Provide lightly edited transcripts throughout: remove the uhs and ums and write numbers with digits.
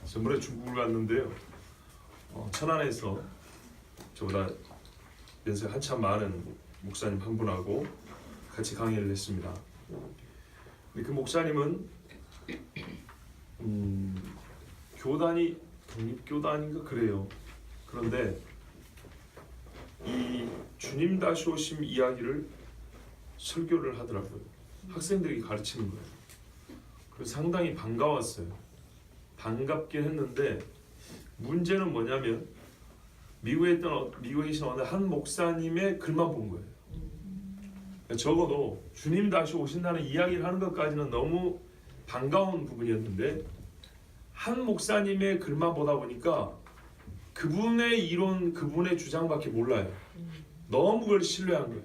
저번에 중국을 갔는데요. 천안에서 저보다 연세 한참 많은 목사님 한 분하고 같이 강의를 했습니다. 근데 그 목사님은 교단이 독립교단인가 그래요. 그런데 이 주님 다시 오심 이야기를 설교를 하더라고요. 학생들에게 가르치는 거예요. 그래서 상당히 반가웠어요. 반갑긴 했는데 문제는 뭐냐면 미국에 계신 어느 한 목사님의 글만 본 거예요. 적어도 주님 다시 오신다는 이야기를 하는 것까지는 너무 반가운 부분이었는데 한 목사님의 글만 보다 보니까 그분의 이론, 그분의 주장밖에 몰라요. 너무 그걸 신뢰한 거예요.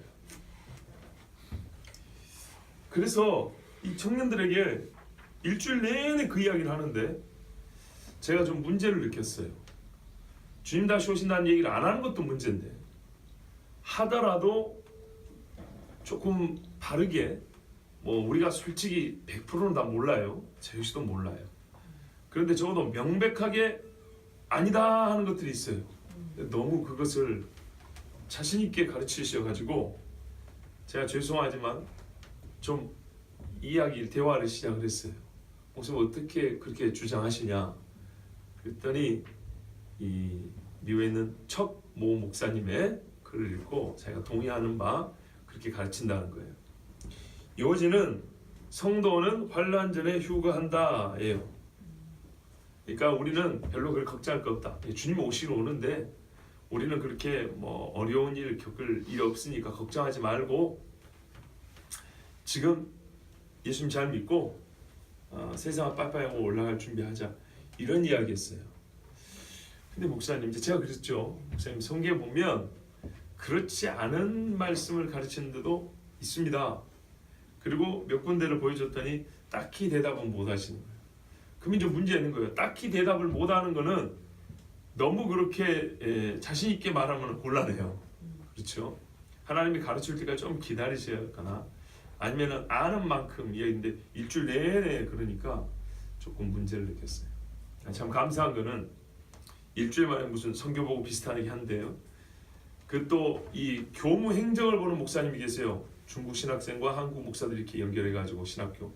그래서 이 청년들에게 일주일 내내 그 이야기를 하는데 제가 좀 문제를 느꼈어요. 주님 다시 오신다는 얘기를 안 하는 것도 문제인데 하더라도 조금 바르게 우리가 솔직히 100%는 다 몰라요. 재유 씨도 몰라요. 그런데 적어도 명백하게 아니다 하는 것들이 있어요. 너무 그것을 자신 있게 가르치셔가지고 제가 죄송하지만 좀 이야기 대화를 시작을 했어요. 목사님 어떻게 그렇게 주장하시냐? 그랬더니 이 미국에 있는 척 모 목사님의 글을 읽고 자기가 동의하는 바 그렇게 가르친다는 거예요. 요지는 성도는 환난 전에 휴거한다예요. 그러니까 우리는 별로 그걸 걱정할 거 없다. 주님 오시러 오는데 우리는 그렇게 어려운 일 겪을 일 없으니까 걱정하지 말고 지금 예수님 잘 믿고 세상을 빠빠이 하고 올라갈 준비하자. 이런 이야기했어요. 근데 목사님, 이제 제가 그랬죠. 목사님, 성경에 보면 그렇지 않은 말씀을 가르치는 데도 있습니다. 그리고 몇 군데를 보여줬더니 딱히 대답은 못 하시는 거예요. 그럼 이제 문제 있는 거예요. 딱히 대답을 못 하는 거는 너무 그렇게 자신 있게 말하면 곤란해요. 그렇죠? 하나님이 가르칠 때까지 좀 기다리셔야 하거나 아니면 아는 만큼 이야기인데 일주일 내내 그러니까 조금 문제를 느꼈어요. 참 감사한 거는 일주일 만에 무슨 선교 보고 비슷하게 한데요. 그 또 이 교무 행정을 보는 목사님이 계세요. 중국 신학생과 한국 목사들이 이렇게 연결해가지고 신학교.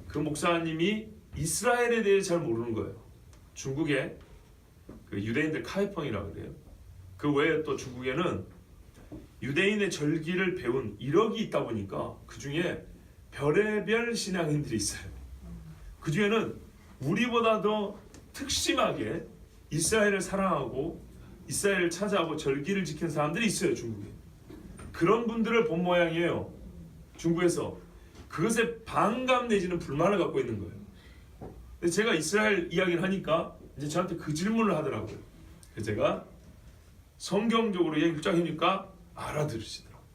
그 목사님이 이스라엘에 대해 잘 모르는 거예요. 중국에 그 유대인들 카이펑이라고 그래요. 그 외에 또 중국에는 유대인의 절기를 배운 이력이 있다 보니까 그 중에 별의별 신앙인들이 있어요. 그 중에는 우리보다 더 특심하게 이스라엘을 사랑하고 이스라엘을 찾아오고 절기를 지키는 사람들이 있어요. 중국에. 그런 분들을 본 모양이에요. 중국에서. 그것에 반감 내지는 불만을 갖고 있는 거예요. 근데 제가 이스라엘 이야기를 하니까 이제 저한테 그 질문을 하더라고요. 그래서 제가 성경적으로 얘기를 쫙 하니까 알아들으시더라고요.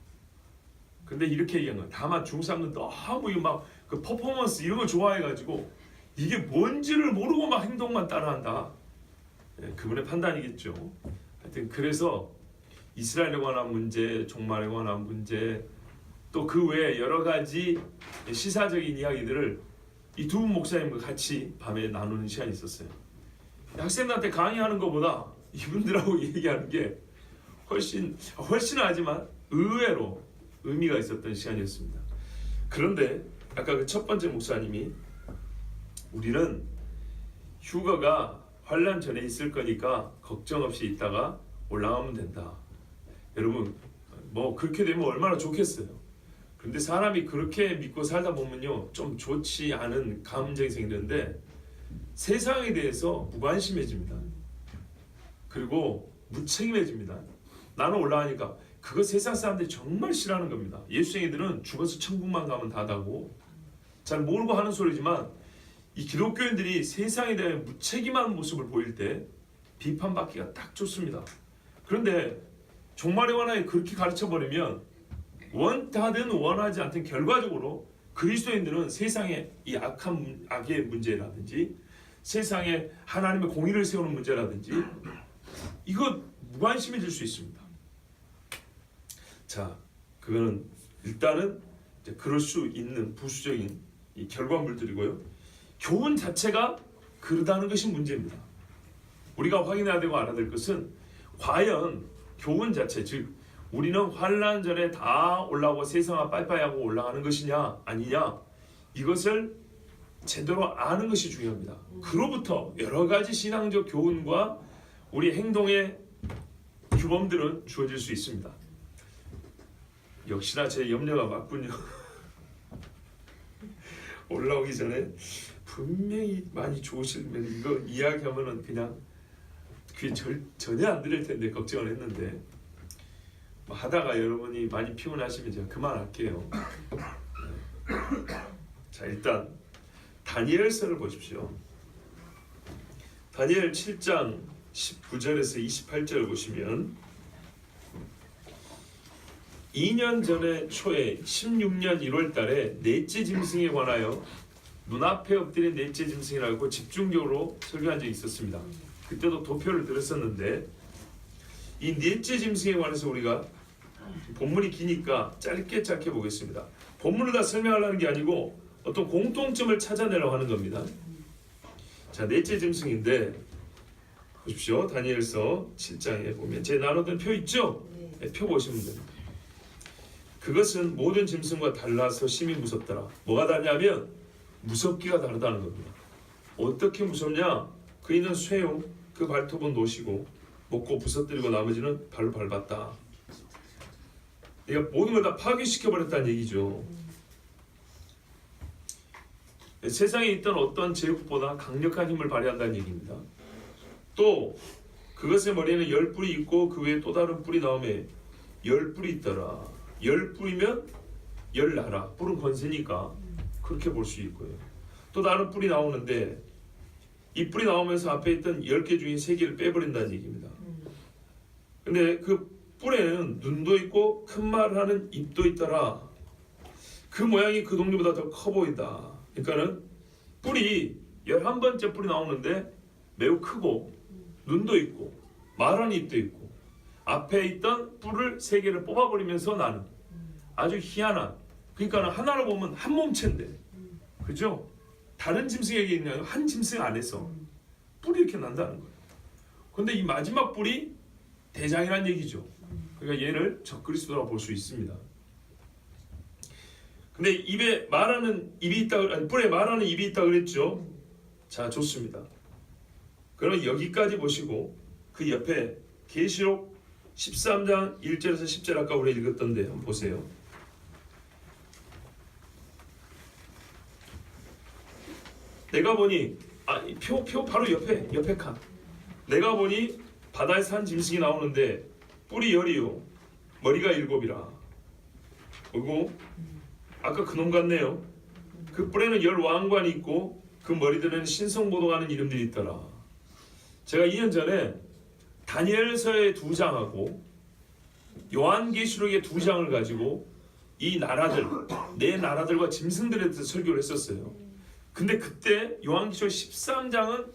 근데 이렇게 얘기한 거예요. 다만 중국 사람들은 너무 막 그 퍼포먼스 이런 걸 좋아해가지고 이게 뭔지를 모르고 막 행동만 따라한다. 그분의 판단이겠죠. 하여튼 그래서 이스라엘에 관한 문제, 종말에 관한 문제, 또 그 외에 여러 가지 시사적인 이야기들을 이 두 목사님과 같이 밤에 나누는 시간이 있었어요. 학생들한테 강의하는 것보다 이분들하고 얘기하는 게 훨씬 하지만 의외로 의미가 있었던 시간이었습니다. 그런데 아까 그 첫 번째 목사님이 우리는 휴거가 환난 전에 있을 거니까 걱정 없이 있다가 올라가면 된다. 여러분 그렇게 되면 얼마나 좋겠어요. 그런데 사람이 그렇게 믿고 살다 보면요 좀 좋지 않은 감정이 생기는데 세상에 대해서 무관심해집니다. 그리고 무책임해집니다. 나는 올라가니까 그거 세상 사람들이 정말 싫어하는 겁니다. 예수쟁이들은 죽어서 천국만 가면 다다고 잘 모르고 하는 소리지만 이 기독교인들이 세상에 대해 무책임한 모습을 보일 때 비판받기가 딱 좋습니다. 그런데 종말의 완화에 그렇게 가르쳐버리면 원하든 원하지 않든 결과적으로 그리스도인들은 세상의 이 악의 문제라든지 세상에 하나님의 공의를 세우는 문제라든지 이거 무관심해질 수 있습니다. 자, 그거는 일단은 이제 그럴 수 있는 부수적인 이 결과물들이고요. 교훈 자체가 그러다는 것이 문제입니다. 우리가 확인해야 되고 알아야 될 것은 과연 교훈 자체, 즉 우리는 환난 전에 다 올라오고 세상과 빠이빠이하고 올라가는 것이냐 아니냐, 이것을 제대로 아는 것이 중요합니다. 그로부터 여러 가지 신앙적 교훈과 우리 행동의 규범들은 주어질 수 있습니다. 역시나 제 염려가 맞군요. 올라오기 전에 분명히 많이 좋으시면 이거 이야기하면은 그냥 귀에 전혀 안 들릴 텐데 걱정을 했는데, 뭐 하다가 여러분이 많이 피곤하시면 제가 그만할게요. 자, 일단 다니엘서를 보십시오. 다니엘 7장 19절에서 28절을 보시면 2년 전에 초에 16년 1월 달에 넷째 짐승에 관하여 눈앞에 엎드린 넷째 짐승이라고 집중적으로 설교한 적이 있었습니다. 그때도 도표를 들었었는데, 이 넷째 짐승에 관해서 우리가 본문이 기니까 짧게 보겠습니다. 본문을 다 설명하려는 게 아니고 어떤 공통점을 찾아내려고 하는 겁니다. 자, 넷째 짐승인데 보십시오. 다니엘서 7장에 보면 제 나눠둔 표 있죠? 네, 표 보시면 됩니다. 그것은 모든 짐승과 달라서 심히 무섭더라. 뭐가 다르냐면 무섭기가 다르다는 겁니다. 어떻게 무섭냐? 그이는 쇠요 그 발톱은 노시고 먹고 부서뜨리고 나머지는 발로 밟았다. 그러니까 모든 걸 다 파괴시켜버렸다는 얘기죠. 세상에 있던 어떤 제국보다 강력한 힘을 발휘한다는 얘기입니다. 또 그것의 머리에는 10뿔이 있고 그 외에 또 다른 뿔이 나오매 10뿔이 있더라. 10뿔이면 10나라, 뿔은 권세니까 그렇게 볼 수 있고요. 또 다른 뿔이 나오는데 이 뿔이 나오면서 앞에 있던 10개 중에 3개를 빼버린다는 얘기입니다. 근데 그 뿔에는 눈도 있고 큰 말을 하는 입도 있더라. 그 모양이 그 동리보다 더 커 보인다. 그러니까는 뿔이 11번째 뿔이 나오는데 매우 크고 눈도 있고 말하는 입도 있고 앞에 있던 뿔을 3개를 뽑아버리면서 나는 아주 희한한, 그러니까 하나로 보면 한 몸체인데, 그죠? 다른 짐승에게 있는 한 짐승 안에서 뿔이 이렇게 난다는 거예요. 근데 이 마지막 뿔이 대장이란 얘기죠. 그러니까 얘를 적그리스도라고 볼 수 있습니다. 근데 입에 말하는 입이 있다, 아니 뿔에 말하는 입이 있다 그랬죠. 자, 좋습니다. 그럼 여기까지 보시고 그 옆에 계시록 13장 1절에서 10절 아까 우리 읽었던데 한번 보세요. 내가 보니 표 바로 옆에 칸. 내가 보니 바다에서 한 짐승이 나오는데 뿔이 10이요 머리가 7이라. 그리고 아까 그놈 같네요. 그 뿔에는 10왕관이 있고 그 머리들에는 신성모독하는 이름들이 있더라. 제가 2년 전에 다니엘서의 2장하고 요한계시록의 2장을 가지고 이 나라들, 네 나라들과 짐승들에 대해서 설교를 했었어요. 근데 그때 요한계시록 13장은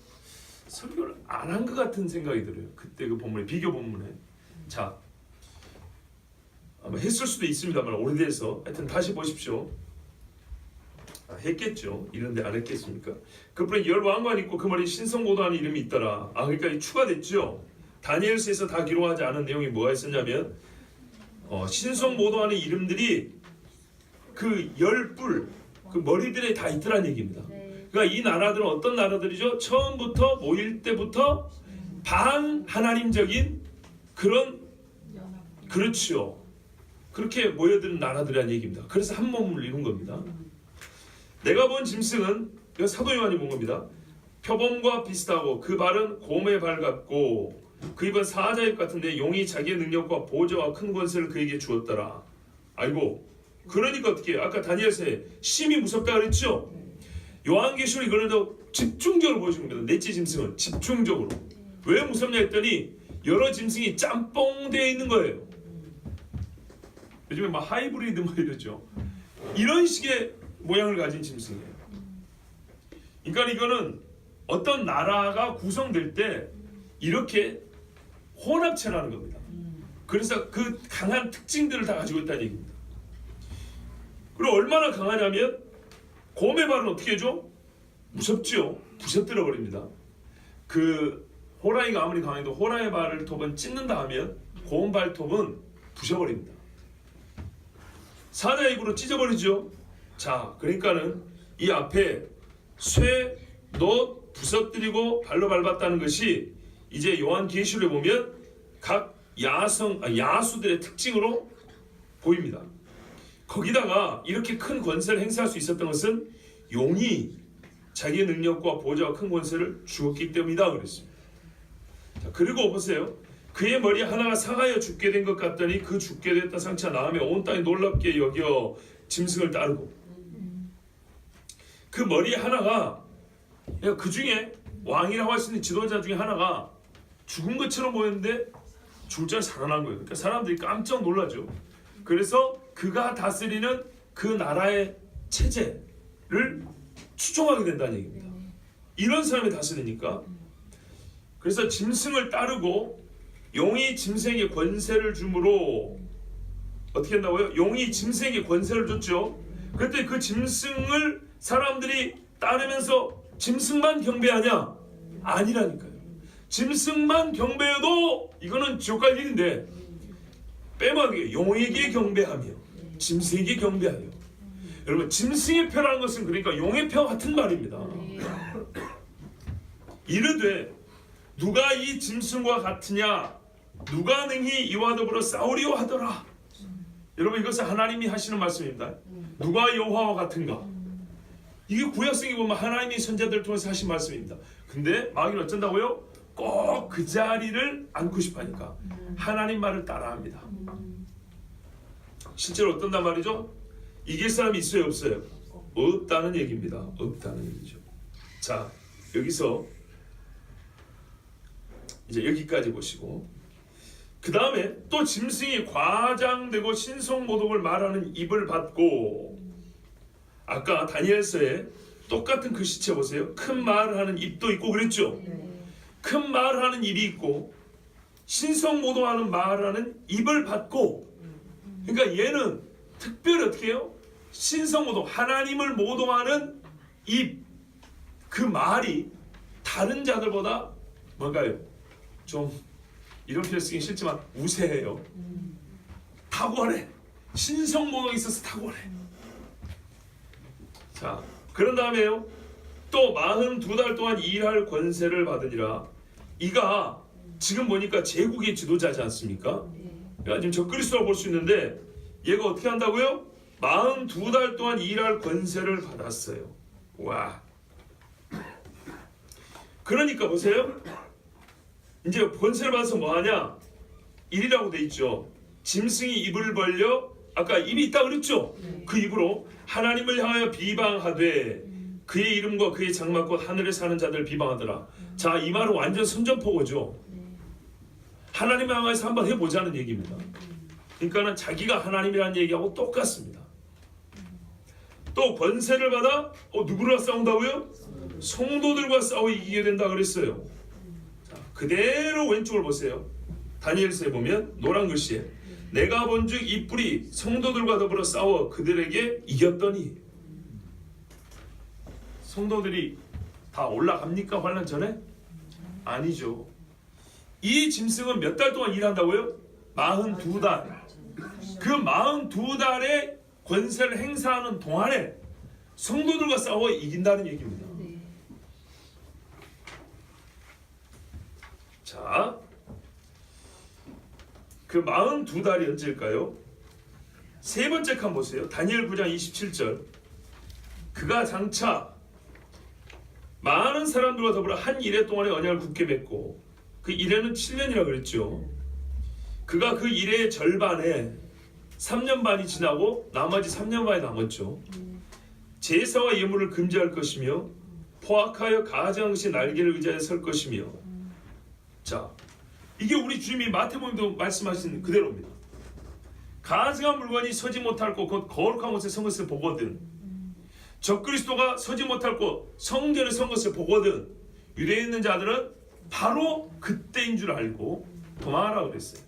설교를 안 한 것 같은 생각이 들어요. 그때 그 본문에, 비교 본문에. 자, 아마 했을 수도 있습니다만 오래돼서 하여튼 다시 보십시오. 했겠죠. 이런데 안 했겠습니까? 그 뿔에 10왕관 있고 그 머리에 신성모독하는 이름이 있더라. 그러니까 추가됐죠. 다니엘서에서 다 기록하지 않은 내용이 뭐가 있었냐면 신성모독하는 이름들이 그 10뿔 그 머리들에 다 있더라는 얘기입니다. 그러니까 이 나라들은 어떤 나라들이죠? 처음부터 모일 때부터 반하나님적인 그런, 그렇죠, 그렇게 모여드는 나라들이라는 얘기입니다. 그래서 한 몸을 이룬 겁니다. 내가 본 짐승은, 이거 사도 요한이 본 겁니다. 표범과 비슷하고 그 발은 곰의 발 같고 그 입은 사자입 같은데 용이 자기의 능력과 보좌와 큰 권세를 그에게 주었더라. 아이고, 그러니까 어떻게 아까 다니엘서에 심히 무섭다 그랬죠? 요한계시록 이걸 더 집중적으로 보여주는 겁니다. 넷째 짐승은 집중적으로. 왜 무섭냐 했더니 여러 짐승이 짬뽕되어 있는 거예요. 요즘에 막 하이브리드 뭐 이러죠. 이런 식의 모양을 가진 짐승이에요. 그러니까 이거는 어떤 나라가 구성될 때 이렇게 혼합체라는 겁니다. 그래서 그 강한 특징들을 다 가지고 있다는 얘기입니다. 그리고 얼마나 강하냐면 곰의 발은 어떻게 해줘? 무섭죠. 부셔뜨려 버립니다. 그 호랑이가 아무리 강해도 호랑이 발톱은 찢는다 하면 고운 발톱은 부셔버립니다. 사자의 입으로 찢어버리죠. 자, 그러니까는 이 앞에 쇠, 놋 부서뜨리고 발로 밟았다는 것이 이제 요한계시록에 보면 각 야수들의 특징으로 보입니다. 거기다가 이렇게 큰 권세를 행사할 수 있었던 것은 용이 자기의 능력과 보좌와 큰 권세를 주었기 때문이다 그랬습니다. 자, 그리고 보세요. 그의 머리 하나가 상하여 죽게 된 것 같더니 그 죽게 됐다 상처 나음에 온 땅이 놀랍게 여겨 짐승을 따르고 그 머리 하나가 그 중에 왕이라고 할 수 있는 지도자 중에 하나가 죽은 것처럼 보였는데 죽을 줄 살아난 거예요. 그러니까 사람들이 깜짝 놀라죠. 그래서 그가 다스리는 그 나라의 체제를 추종하게 된다는 얘기입니다. 이런 사람이 다스리니까. 그래서 짐승을 따르고 용이 짐승에게 권세를 주므로 어떻게 한다고요? 용이 짐승에게 권세를 줬죠. 그때 그 짐승을 사람들이 따르면서 짐승만 경배하냐? 아니라니까요. 짐승만 경배해도 이거는 지옥 갈 일인데 빼먹게 용에게 경배하며 짐승에게 경배하여. 여러분 짐승의 표라는 것은 그러니까 용의 표 같은 말입니다. 이르되 누가 이 짐승과 같으냐? 누가 능히 이와 더불어 싸우리오 하더라. 여러분 이것은 하나님이 하시는 말씀입니다. 누가 여호와와 같은가? 이게 구약성에 보면 하나님이 선자들을 통해서 하신 말씀입니다. 근데 마귀는 어쩐다고요? 꼭 그 자리를 앉고 싶어하니까 하나님 말을 따라합니다. 실제로 어떤단 말이죠? 이길 사람이 있어요 없어요? 없다는 얘기입니다. 없다는 얘기죠. 자, 여기서 이제 여기까지 보시고 그 다음에 또 짐승이 과장되고 신성모독을 말하는 입을 받고 아까 다니엘서에 똑같은 글씨체 보세요. 큰 말을 하는 입도 있고 그랬죠. 큰 말을 하는 입이 있고 신성모독하는 말을 하는 입을 받고 그러니까 얘는 특별히 어떻게 해요? 신성모독 하나님을 모독하는 입 그 말이 다른 자들보다 뭔가요? 좀 이런 표현 쓰기 싫지만 우세해요. 탁월해. 신성모독이 있어서 탁월해. 자, 그런 다음에요. 또 42달 동안 일할 권세를 받으니라. 이가 지금 보니까 제국의 지도자지 않습니까? 그러니까 지금 적그리스도라고 볼 수 있는데 얘가 어떻게 한다고요? 42달 동안 일할 권세를 받았어요. 와. 그러니까 보세요. 이제 권세를 받아서 뭐하냐? 입이라고 돼 있죠. 짐승이 입을 벌려 아까 입이 있다 그랬죠. 그 입으로 하나님을 향하여 비방하되 그의 이름과 그의 장막과 하늘에 사는 자들 비방하더라. 자, 이 말은 완전 선전포고죠. 하나님을 향해서 한번 해보자는 얘기입니다. 그러니까는 자기가 하나님이라는 얘기하고 똑같습니다. 또 권세를 받아 누구랑 싸운다고요? 성도들과 싸워 이기게 된다 그랬어요. 자, 그대로 왼쪽을 보세요. 다니엘서에 보면 노란 글씨에 내가 본즉 이 뿔이 성도들과 더불어 싸워 그들에게 이겼더니. 성도들이 다 올라갑니까? 환난 전에? 아니죠. 이 짐승은 몇 달 동안 일한다고요? 42달. 그 42달의 권세를 행사하는 동안에 성도들과 싸워 이긴다는 얘기입니다. 자, 그 42달이 언제일까요? 세 번째 칸 보세요. 다니엘 9장 27절. 그가 장차 많은 사람들과 더불어 한 일해 동안의 언약을 굳게 맺고 그 일해는 7년이라고 그랬죠. 그가 그 일해의 절반에 3년 반이 지나고 나머지 3년 반이 남았죠. 제사와 예물을 금지할 것이며 포악하여 가증한 것이 날개를 의지하여 설 것이며. 자, 이게 우리 주님이 마태복음도 말씀하신 그대로입니다. 가증한 물건이 서지 못할 곳 곧 거룩한 곳에 선 것을 보거든. 적그리스도가 서지 못할 곳 성전에 선 것을 보거든. 유대에 있는 자들은 바로 그때인 줄 알고 도망하라 그랬어요.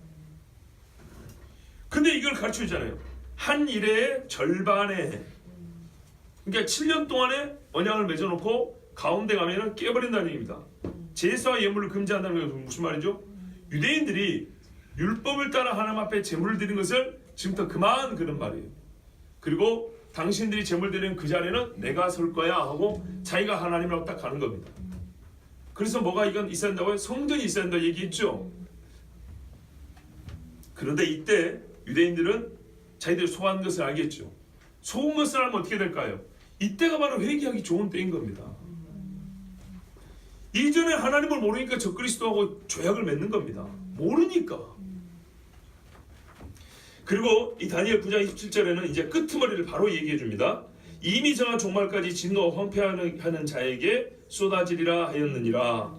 근데 이걸 가르쳐주잖아요. 한 일의 절반에, 그러니까 7년 동안에 언약을 맺어놓고 가운데 가면은 깨버린다는 얘기입니다. 제사와 예물을 금지한다는 게 무슨 말이죠? 유대인들이 율법을 따라 하나님 앞에 제물을 드린 것을 지금부터 그만 그런 말이에요. 그리고 당신들이 제물 드리는 그 자리에는 내가 설 거야 하고 자기가 하나님이라고 딱 가는 겁니다. 그래서 뭐가 이건 있어야 된다고요? 성전이 있어야 된다고 얘기했죠. 그런데 이때 유대인들은 자기들이 소화한 것을 알겠죠. 속은 것을 알면 어떻게 될까요? 이때가 바로 회개하기 좋은 때인 겁니다. 이전에 하나님을 모르니까 적그리스도하고 조약을 맺는 겁니다. 모르니까. 그리고 이 다니엘 9장 27절에는 이제 끄트머리를 바로 얘기해 줍니다. 이미 정한 종말까지 진노와 황폐하는 자에게 쏟아지리라 하였느니라.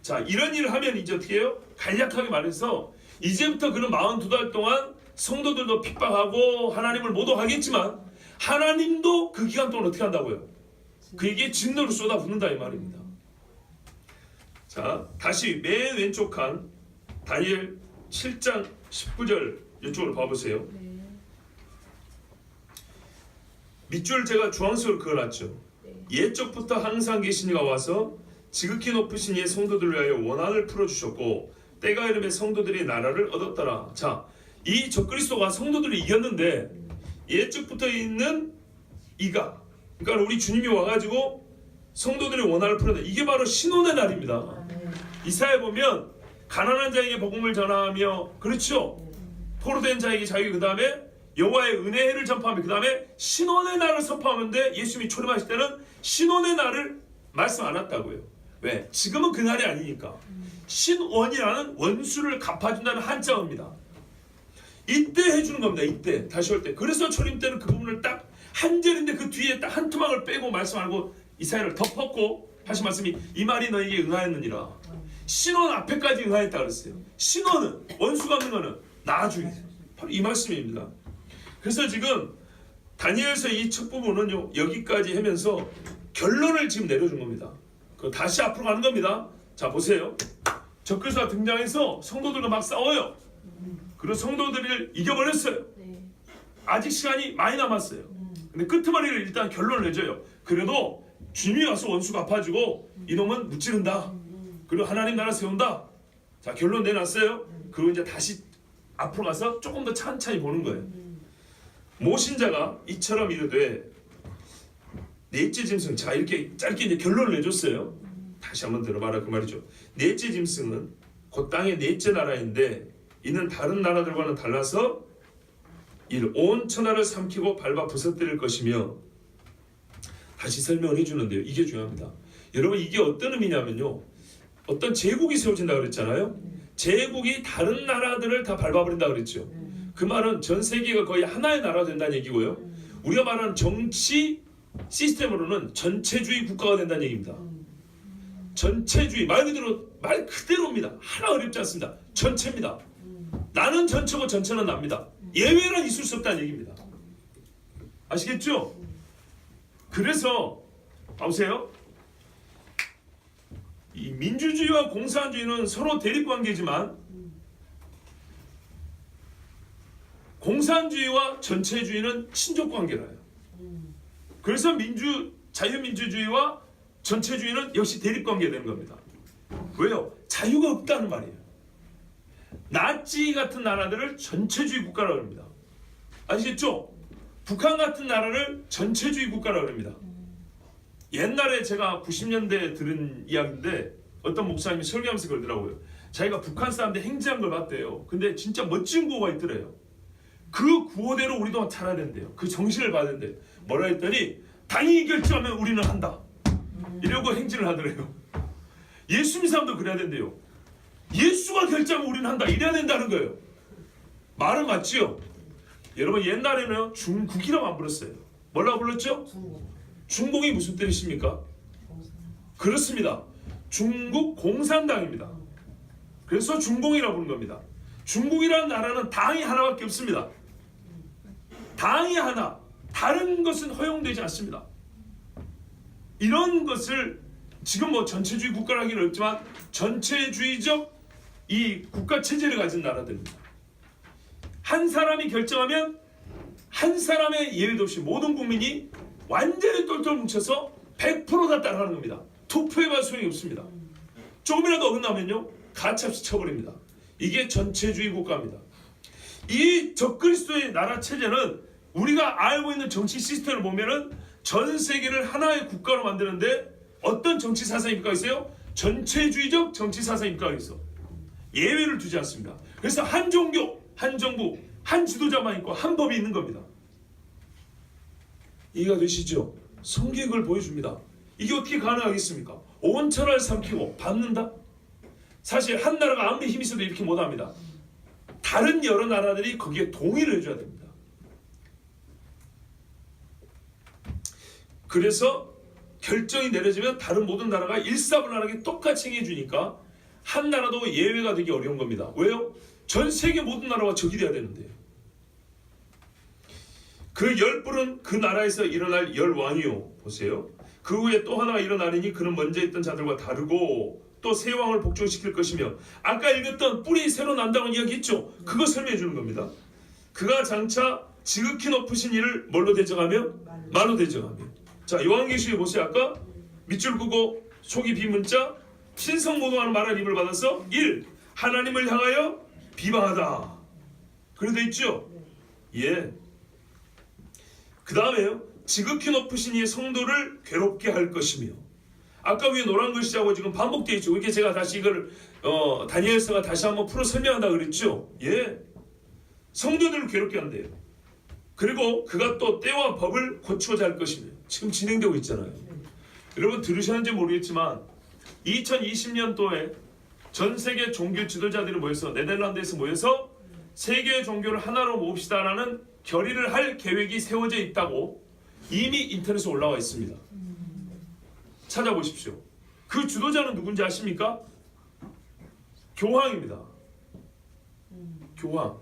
자, 이런 일을 하면 이제 어떻게 해요? 간략하게 말해서 이제부터 그는 42달 동안 성도들도 핍박하고 하나님을 모독하겠지만 하나님도 그 기간 동안 어떻게 한다고요? 그에게 진노를 쏟아붓는다 이 말입니다. 자, 다시 맨 왼쪽 칸 다니엘 7장 19절 이쪽으로 봐보세요. 밑줄 제가 주황색으로 그어놨죠. 옛적부터 항상 계신 이가 와서 지극히 높으신 이의 성도들을 위하여 원한을 풀어주셨고 때가 이름에 성도들이 나라를 얻었더라. 자, 이 적그리스도가 성도들을 이겼는데 옛적부터 있는 이가, 그러니까 우리 주님이 와가지고 성도들의 원한을 풀어낸다. 이게 바로 신혼의 날입니다. 이사야에 보면 가난한 자에게 복음을 전하며, 그렇죠? 포로된 자에게 자기, 그 다음에 여호와의 은혜를 전파하며, 그 다음에 신혼의 날을 선포하는데 예수님이 초림하실 때는 신혼의 날을 말씀 안 했다고요. 왜? 지금은 그 날이 아니니까. 신원이라는 원수를 갚아준다는 한자어입니다. 이때 해주는 겁니다. 이때 다시 올 때. 그래서 초림 때는 그 부분을 딱 한 절인데 그 뒤에 딱 한 투막을 빼고 말씀하고 이사야를 덮었고 하신 말씀이 이 말이 너에게 응하였느니라. 신원 앞에까지 응하였다 그랬어요. 신원은 원수 갚는 거는 나중에. 바로 이 말씀입니다. 그래서 지금 다니엘서 이 첫 부분은요 여기까지 하면서 결론을 지금 내려준 겁니다. 그 다시 앞으로 가는 겁니다. 자 보세요. 적그리스도가 등장해서 성도들과 막 싸워요. 그리고 성도들을 이겨버렸어요. 아직 시간이 많이 남았어요. 근데 끄트머리를 일단 결론을 내줘요. 그래도 주님이 와서 원수 갚아주고 이놈은 무찌른다. 그리고 하나님 나라 세운다. 자 결론 내놨어요. 그리고 이제 다시 앞으로 가서 조금 더 찬찬히 보는 거예요. 모신자가 이처럼 이르되 넷째 짐승, 자 이렇게 짧게 이제 결론을 내줬어요. 다시 한번 들어봐라 그 말이죠. 넷째 짐승은 곧 땅의 넷째 나라인데 이는 다른 나라들과는 달라서 온 천하를 삼키고 밟아 부서뜨릴 것이며, 다시 설명을 해주는데요. 이게 중요합니다. 여러분 이게 어떤 의미냐면요. 어떤 제국이 세워진다 그랬잖아요. 제국이 다른 나라들을 다 밟아버린다 그랬죠. 그 말은 전 세계가 거의 하나의 나라가 된다는 얘기고요. 우리가 말하는 정치 시스템으로는 전체주의 국가가 된다는 얘기입니다. 전체주의 말 그대로입니다. 하나 어렵지 않습니다. 전체입니다. 나는 전체고 전체는 납니다. 예외는 있을 수 없다는 얘기입니다. 아시겠죠? 그래서 보세요. 이 민주주의와 공산주의는 서로 대립관계지만 공산주의와 전체주의는 친족관계라요. 그래서 자유민주주의와 전체주의는 역시 대립관계가 되는 겁니다. 왜요? 자유가 없다는 말이에요. 나치 같은 나라들을 전체주의 국가라고 합니다. 아시겠죠? 북한 같은 나라를 전체주의 국가라고 합니다. 옛날에 제가 90년대에 들은 이야기인데 어떤 목사님이 설교하면서 그러더라고요. 자기가 북한 사람들 행진한 걸 봤대요. 근데 진짜 멋진 구호가 있더래요. 그 구호대로 우리도 살아야 된대요. 그 정신을 봐야 된대요. 뭐라 했더니 당이 결정하면 우리는 한다. 이러고 행진을 하더래요. 예수 믿는 사람도 그래야 된대요. 예수가 결정하면 우리는 한다. 이래야 된다는 거예요. 말은 맞지요? 여러분 옛날에는 중국이라고 안 불렀어요. 뭐라고 불렀죠? 중공이 무슨 뜻입니까? 그렇습니다. 중국 공산당입니다. 그래서 중공이라고 부르는 겁니다. 중국이라는 나라는 당이 하나밖에 없습니다. 당이 하나, 다른 것은 허용되지 않습니다. 이런 것을 지금 뭐 전체주의 국가를 하기는 어렵지만 전체주의적 이 국가 체제를 가진 나라들입니다. 한 사람이 결정하면 한 사람의 예외도 없이 모든 국민이 완전히 똘똘 뭉쳐서 100% 다 따라가는 겁니다. 투표해봐야 소용이 없습니다. 조금이라도 어긋나면요 가차없이 쳐버립니다. 이게 전체주의 국가입니다. 이 적그리스도의 나라 체제는 우리가 알고 있는 정치 시스템을 보면은 전 세계를 하나의 국가로 만드는데 어떤 정치 사상이 입각이 있어요? 전체주의적 정치 사상이 입각이 있어. 예외를 두지 않습니다. 그래서 한 종교, 한 정부, 한 지도자만 있고 한 법이 있는 겁니다. 이해가 되시죠? 성경을 보여줍니다. 이게 어떻게 가능하겠습니까? 온천을 삼키고 밟는다? 사실 한 나라가 아무리 힘이 있어도 이렇게 못합니다. 다른 여러 나라들이 거기에 동의를 해줘야 됩니다. 그래서 결정이 내려지면 다른 모든 나라가 일사불란하게 똑같이 행해주니까 한 나라도 예외가 되기 어려운 겁니다. 왜요? 전 세계 모든 나라가 적이 돼야 되는데요. 그 열불은 그 나라에서 일어날 열왕이요. 보세요. 그 후에 또 하나가 일어나리니 그는 먼저 있던 자들과 다르고 또 새 왕을 복종시킬 것이며, 아까 읽었던 뿔이 새로 난다는 이야기 있죠? 그거 설명해 주는 겁니다. 그가 장차 지극히 높으신 이를 뭘로 대적하며? 말로 대적하며. 자, 요한계시록에 보세요. 아까 밑줄 끄고 속이 빈 문자 신성모독하는 말할 입을 받아서 1. 하나님을 향하여 비방하다. 그래 돼 있죠? 예. 그 다음에요. 지극히 높으신 이의 성도를 괴롭게 할 것이며. 아까 위에 노란 글씨하고 지금 반복되어 있죠. 이렇게 제가 다시 이걸 다니엘서가 다시 한번 풀어 설명한다 그랬죠. 예. 성도들을 괴롭게 한대요. 그리고 그가 또 때와 법을 고치고자 할 것이며. 지금 진행되고 있잖아요. 여러분 들으셨는지 모르겠지만 2020년도에 전 세계 종교 지도자들이 모여서 네덜란드에서 모여서 세계 종교를 하나로 모읍시다라는 결의를 할 계획이 세워져 있다고 이미 인터넷에 올라와 있습니다. 찾아보십시오. 그 주도자는 누군지 아십니까? 교황입니다. 교황.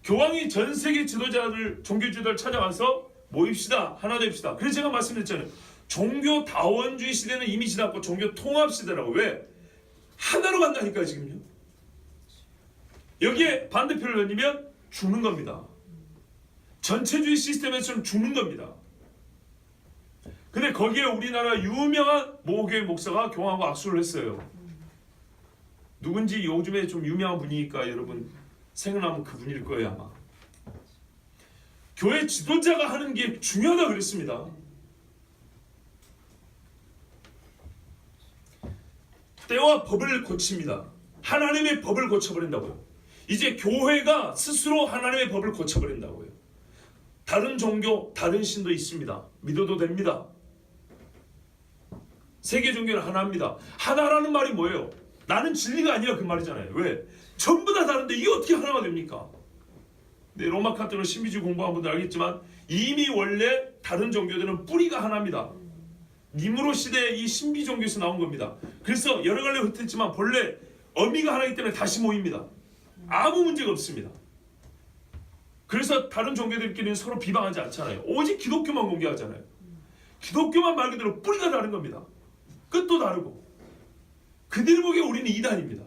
교황이 전 세계 지도자들, 종교 지도자를 찾아가서 모입시다. 하나 됩시다. 그래서 제가 말씀드렸잖아요. 종교 다원주의 시대는 이미 지났고 종교 통합 시대라고. 왜? 하나로 간다니까요 지금요. 여기에 반대표를 던지면 죽는 겁니다. 전체주의 시스템에서는 죽는 겁니다. 근데 거기에 우리나라 유명한 모교회 목사가 교황하고 악수를 했어요. 누군지 요즘에 좀 유명한 분이니까 여러분 생각나면 그분일 거예요 아마. 교회 지도자가 하는 게 중요하다 그랬습니다. 때와 법을 고칩니다. 하나님의 법을 고쳐버린다고요. 이제 교회가 스스로 하나님의 법을 고쳐버린다고요. 다른 종교, 다른 신도 있습니다. 믿어도 됩니다. 세계 종교는 하나입니다. 하나라는 말이 뭐예요? 나는 진리가 아니야 그 말이잖아요. 왜? 전부 다 다른데 이게 어떻게 하나가 됩니까? 네, 로마 카톨릭 신비주의 공부한 분들 알겠지만 이미 원래 다른 종교들은 뿌리가 하나입니다. 니무로 시대의 이 신비 종교에서 나온 겁니다. 그래서 여러 갈래 흩었지만 본래 어미가 하나이기 때문에 다시 모입니다. 아무 문제가 없습니다. 그래서 다른 종교들끼리는 서로 비방하지 않잖아요. 오직 기독교만 공개하잖아요. 기독교만 말 그대로 뿌리가 다른 겁니다. 끝도 다르고. 그들 보기에 우리는 이단입니다.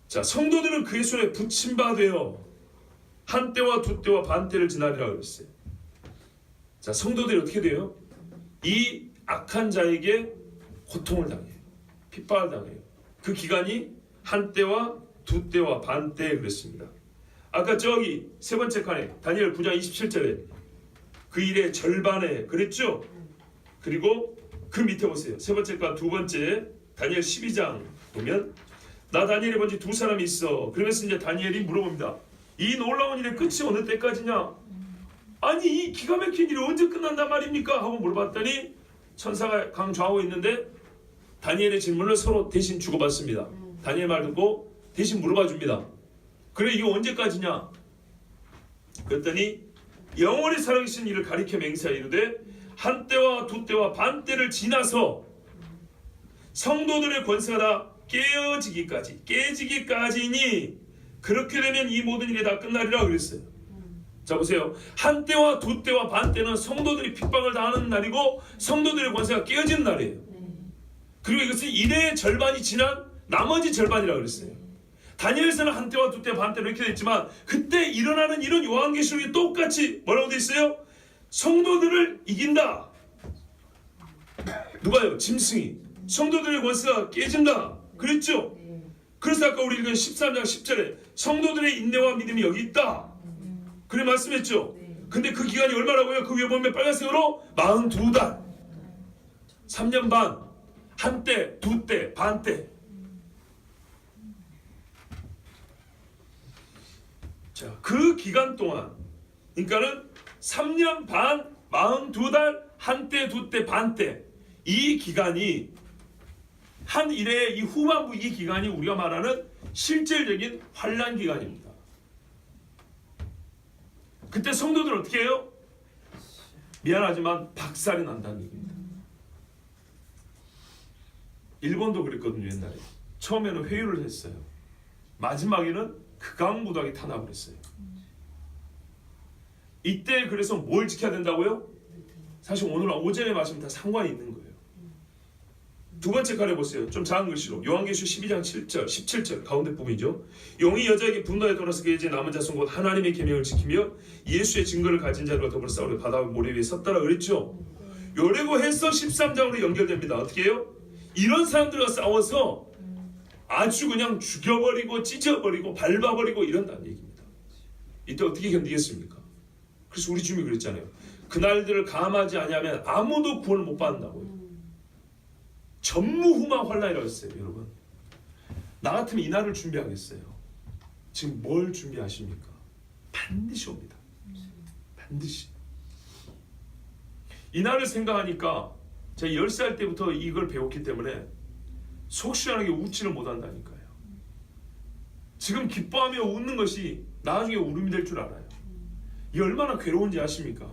자, 성도들은 그의 손에 붙임 바 되어 한 때와 두 때와 반 때를 지나리라 그랬어요. 자, 성도들이 어떻게 돼요? 이 악한 자에게 고통을 당해요. 핍박을 당해요. 그 기간이 한 때와 두 때와 반 때 그랬습니다. 아까 저기 세 번째 칸에 다니엘 9장 27절에 그 일의 절반에 그랬죠? 그리고 그 밑에 보세요. 세 번째 칸 두 번째 다니엘 12장 보면 나 다니엘이 본지 두 사람이 있어. 그러면서 이제 다니엘이 물어봅니다. 이 놀라운 일의 끝이 어느 때까지냐? 아니 이 기가 막힌 일이 언제 끝난단 말입니까? 하고 물어봤더니 천사가 강좌하고 있는데 다니엘의 질문을 서로 대신 주고받습니다. 다니엘 말 듣고 대신 물어봐 줍니다. 그래 이거 언제까지냐? 그랬더니 영원히 살아계신 이를 가리켜 맹세하여 이르되 한 때와 두 때와 반 때를 지나서 성도들의 권세가 다 깨지기까지니 그렇게 되면 이 모든 일이 다 끝나리라 그랬어요. 자 보세요. 한 때와 두 때와 반 때는 성도들이 핍박을 당하는 날이고 성도들의 권세가 깨어지는 날이에요. 그리고 이것은 일의 절반이 지난 나머지 절반이라고 그랬어요. 다니엘서는 한 때와 두 때, 반 때로 이렇게 되어 있지만 그때 일어나는 일은 요한계시록이 똑같이 뭐라고 되어 있어요? 성도들을 이긴다. 누가요? 짐승이. 성도들의 권세가 깨진다. 그랬죠? 그래서 아까 우리 읽은 13장 10절에 성도들의 인내와 믿음이 여기 있다. 그래 말씀했죠? 근데 그 기간이 얼마라고요? 그 위에 보면 빨간색으로 42달. 3년 반. 한때, 두때, 반때. 자, 그 기간 동안, 그러니까는 3년 반, 42달, 한때, 두때, 반때. 이 기간이 한 일의 이 후반부 이 기간이 우리가 말하는 실질적인 환난 기간입니다. 그때 성도들은 어떻게 해요? 미안하지만 박살이 난다는 얘기입니다. 일본도 그랬거든요. 옛날에 처음에는 회유를 했어요. 마지막에는 극악무도하게 탄압을 했어요. 이때 그래서 뭘 지켜야 된다고요? 사실 오늘 오전에 말씀 다 상관이 있는 거예요. 두 번째 칸에 보세요. 좀 작은 글씨로 요한계시록 12장 7절 17절 가운데 부분이죠. 용이 여자에게 분노에 돌아서 그의 남은 자손 곧 하나님의 계명을 지키며 예수의 증거를 가진 자들과 더불어 싸우려 바다 모래 위에 섰다라 그랬죠. 요래고 해서 13장으로 연결됩니다. 어떻게 해요? 이런 사람들과 싸워서 아주 그냥 죽여버리고 찢어버리고 밟아버리고 이런다는 얘기입니다. 이때 어떻게 견디겠습니까? 그래서 우리 주님이 그랬잖아요. 그날들을 감하지 아니하면 아무도 구원을 못 받는다고요. 전무후무한 환난이라고 했어요. 여러분, 나 같으면 이 날을 준비하겠어요. 지금 뭘 준비하십니까? 반드시 옵니다. 반드시. 이 날을 생각하니까 제가 10살 때부터 이걸 배웠기 때문에 속 시원하게 웃지를 못한다니까요. 지금 기뻐하며 웃는 것이 나중에 울음이 될 줄 알아요. 이 얼마나 괴로운지 아십니까?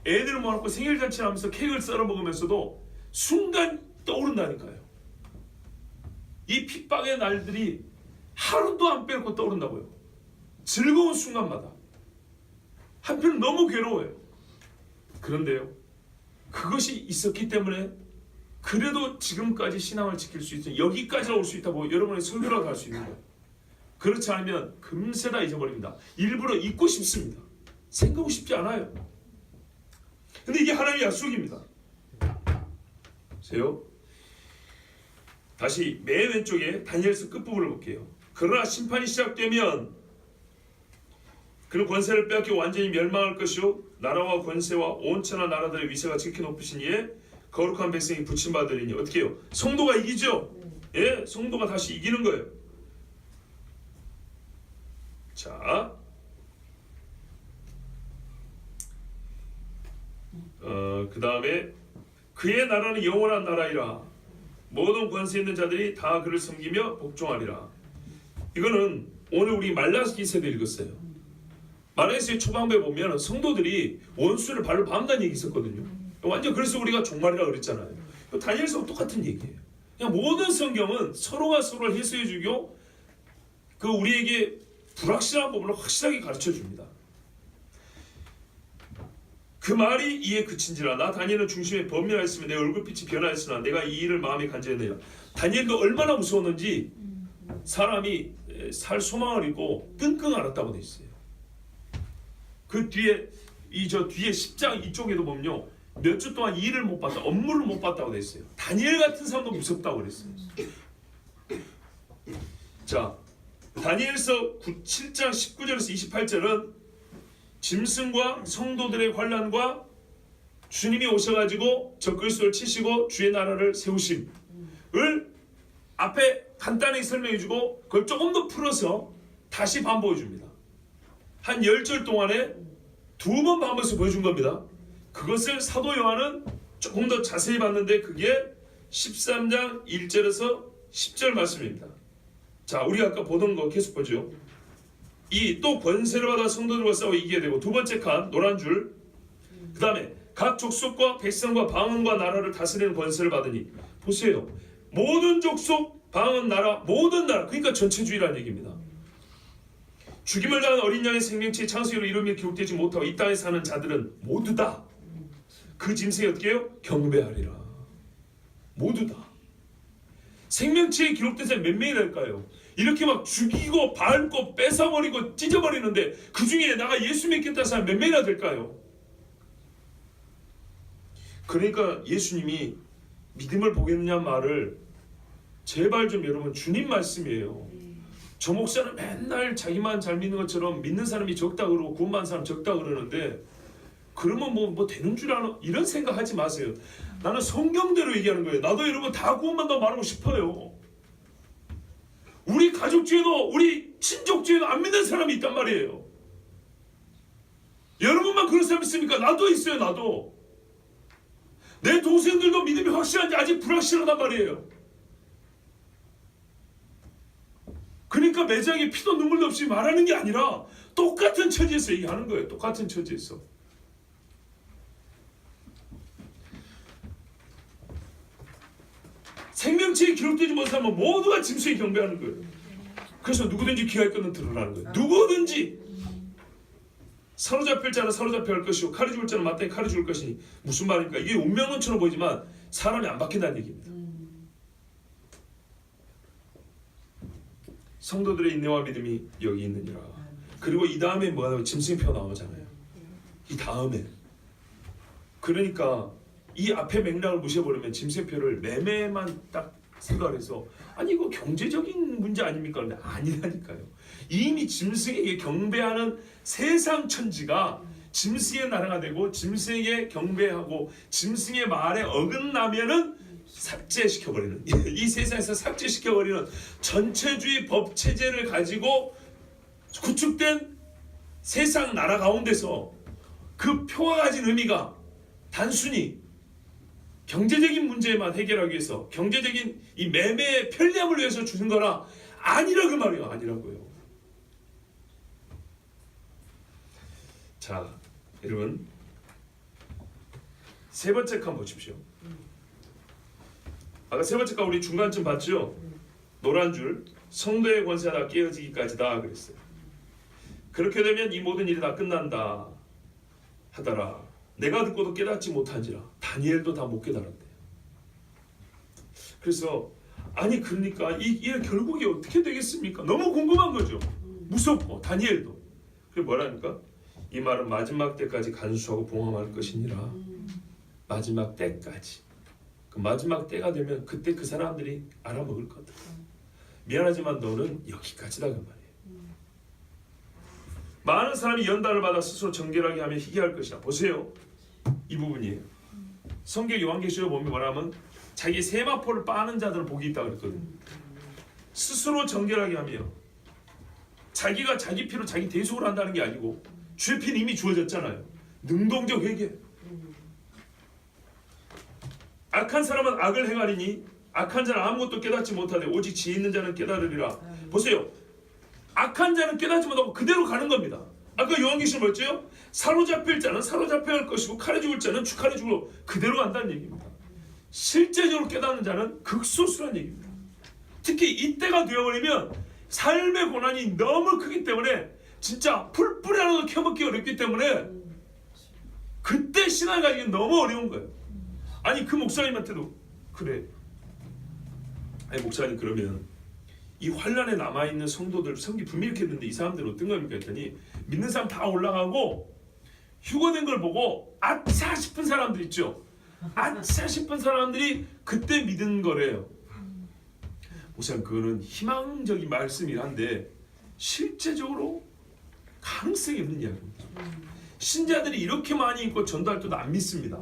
애들 모아놓고 생일잔치를 하면서 케이크를 썰어 먹으면서도 순간 떠오른다니까요. 이 핍박의 날들이 하루도 안 빼놓고 떠오른다고요. 즐거운 순간마다. 한편은 너무 괴로워요. 그런데요, 그것이 있었기 때문에 그래도 지금까지 신앙을 지킬 수 있는, 여기까지 올 수 있다고 여러분의 설교라고 할 수 있는 거예요. 그렇지 않으면 금세 다 잊어버립니다. 일부러 잊고 싶습니다. 생각하고 싶지 않아요. 근데 이게 하나님의 약속입니다. 보세요. 다시 맨 왼쪽에 다니엘서 끝부분을 볼게요. 그러나 심판이 시작되면 그는 권세를 빼앗겨 완전히 멸망할 것이요 나라와 권세와 온천한 나라들의 위세가 지극히 높으신 이에 거룩한 백성이 부침받으리니 어떻게 해요? 성도가 이기죠. 예, 성도가 다시 이기는 거예요. 자, 그 다음에 그의 나라는 영원한 나라이라 모든 권세 있는 자들이 다 그를 섬기며 복종하리라. 이거는 오늘 우리 말라기서도 읽었어요. 말라기서의 초반부에 보면 성도들이 원수를 발로 밟는다는 얘기 있었거든요. 완전 그래서 우리가 종말이라 그랬잖아요. 다니엘서 똑같은 얘기예요. 그냥 모든 성경은 서로가 서로를 해소해주고 그 우리에게 불확실한 부분을 확실하게 가르쳐 줍니다. 그 말이 이에 그친지라 나 다니엘은 중심에 범민하였으며 내 얼굴빛이 변하였으나 내가 이 일을 마음에 간절히 내라. 다니엘도 얼마나 무서웠는지 사람이 살 소망을 잃고 끙끙 앓았다고 돼 있어요. 그 뒤에 뒤에 10장 이쪽에도 보면요, 몇 주 동안 일을 못 봤다, 업무를 못 봤다고 돼 있어요. 다니엘 같은 사람도 무섭다고 그랬어요. 자, 다니엘서 7장 19절에서 28절은 짐승과 성도들의 환난과 주님이 오셔가지고 적그리스도를 치시고 주의 나라를 세우심을 앞에 간단히 설명해주고 그걸 조금 더 풀어서 다시 반복해줍니다. 한 10절 동안에 2번 반복해서 보여준 겁니다. 그것을 사도 요한은 조금 더 자세히 봤는데 그게 13장 1절에서 10절 말씀입니다. 자, 우리가 아까 보던 거 계속 보죠. 이 또 권세를 받아 성도들과 싸워 이기게 되고, 두 번째 칸 노란 줄, 그 다음에 각 족속과 백성과 방언과 나라를 다스리는 권세를 받으니, 보세요. 모든 족속, 방언, 나라, 모든 나라, 그러니까 전체주의라는 얘기입니다. 죽임을 당한 어린 양의 생명체의 창세기로 이름이 기록되지 못하고 이 땅에 사는 자들은 모두 다 그 짐승이 어떻게 해요? 경배하리라. 모두 다. 생명체에 기록된 사람이 몇 명이 될까요? 이렇게 막 죽이고 밟고 뺏어버리고 찢어버리는데 그 중에 나가 예수 믿겠다는 사람 몇 명이나 될까요? 그러니까 예수님이 믿음을 보겠느냐 말을 제발 좀 여러분 주님 말씀이에요. 저 목사는 맨날 자기만 잘 믿는 것처럼 믿는 사람이 적다 그러고 구원받은 사람 적다 그러는데 그러면 뭐 되는 줄 아나? 이런 생각하지 마세요. 나는 성경대로 얘기하는 거예요. 나도 여러분 다 구원받는다고 말하고 싶어요. 우리 가족 중에도 우리 친족 중에도 안 믿는 사람이 있단 말이에요. 여러분만 그런 사람 있습니까? 나도 있어요. 나도. 내 동생들도 믿음이 확실한지 아직 불확실하단 말이에요. 그러니까 매장에 피도 눈물도 없이 말하는 게 아니라 똑같은 처지에서 얘기하는 거예요. 똑같은 처지에서. 생명체에 기록되지 못한 사람은 모두가 짐승에 경배하는 거예요. 그래서 누구든지 귀할 것은 들으라는 거예요. 누구든지 사로잡힐 자는 사로잡혀 할 것이고 칼이 죽을 자는 마땅히 칼이 죽을 것이니 무슨 말입니까? 이게 운명론처럼 보이지만 사람이 안 바뀐다는 얘기입니다. 성도들의 인내와 믿음이 여기 있느니라. 그리고 이 다음에 뭐냐면 짐승표 나오잖아요. 이 다음에 그러니까 이 앞에 맥락을 무시해버리면 짐승표를 매매만 딱 생각해서 아니 이거 경제적인 문제 아닙니까? 근데 아니라니까요. 이미 짐승에게 경배하는 세상 천지가 짐승의 나라가 되고 짐승에게 경배하고 짐승의 말에 어긋나면은 삭제시켜버리는 이 세상에서 삭제시켜버리는 전체주의 법체제를 가지고 구축된 세상 나라 가운데서 그 표와 가진 의미가 단순히 경제적인 문제만 해결하기 위해서 경제적인 이 매매의 편리함을 위해서 주는 거라 아니라 그 말이에요. 아니라고요. 자, 여러분 세 번째 칸 보십시오. 아까 세 번째 칸 우리 중간쯤 봤죠? 노란 줄 성도의 권세가 깨어지기까지다 그랬어요. 그렇게 되면 이 모든 일이 다 끝난다 하더라. 내가 듣고도 깨닫지 못한지라. 다니엘도 다 못 깨달았대요. 그래서 아니 그러니까 이게 결국이 어떻게 되겠습니까? 너무 궁금한 거죠. 무섭고 다니엘도. 그게 뭐라니까? 이 말은 마지막 때까지 간수하고 봉함할 것이니라. 마지막 때까지. 그 마지막 때가 되면 그때 그 사람들이 알아먹을 거다. 미안하지만 너는 여기까지다 그 말이에요. 많은 사람이 연단을 받아 스스로 정결하게 하며 희귀할 것이다. 보세요. 이 부분이에요. 성경 요한계시록에 보면 뭐라면 자기 세마포를 빠는 자들은 복이 있다 그랬거든요. 스스로 정결하게 하며 자기가 자기 피로 자기 대속을 한다는 게 아니고 주의 피는 이미 주어졌잖아요. 능동적 회개. 악한 사람은 악을 행하리니 악한 자는 아무것도 깨닫지 못하되 오직 지혜 있는 자는 깨달으리라. 보세요. 악한 자는 깨닫지 못하고 그대로 가는 겁니다. 아까 요한계시록 뭐였죠? 사로잡힐 자는 사로잡혀야 할 것이고 칼에 죽을 자는 칼에 죽으로 그대로 간다는 얘기입니다. 실제적으로 깨닫는 자는 극소수란 얘기입니다. 특히 이때가 되어버리면 삶의 고난이 너무 크기 때문에 진짜 풀뿌리 하나도 켜먹기 어렵기 때문에 그때 신앙을 가지기 너무 어려운 거예요. 아니 그 목사님한테도 그래. 아니 목사님 그러면 이 환란에 남아있는 성도들 성기 불밀했는데 이 사람들은 어떤 겁니까 했더니 믿는 사람 다 올라가고 휴거된 걸 보고 아차 싶은 사람들 있죠. 아차 싶은 사람들이 그때 믿은 거래요. 목사님 그거는 희망적인 말씀이긴 한데 실제적으로 가능성이 없는 이야기입니다. 신자들이 이렇게 많이 있고 전도할 때도 안 믿습니다.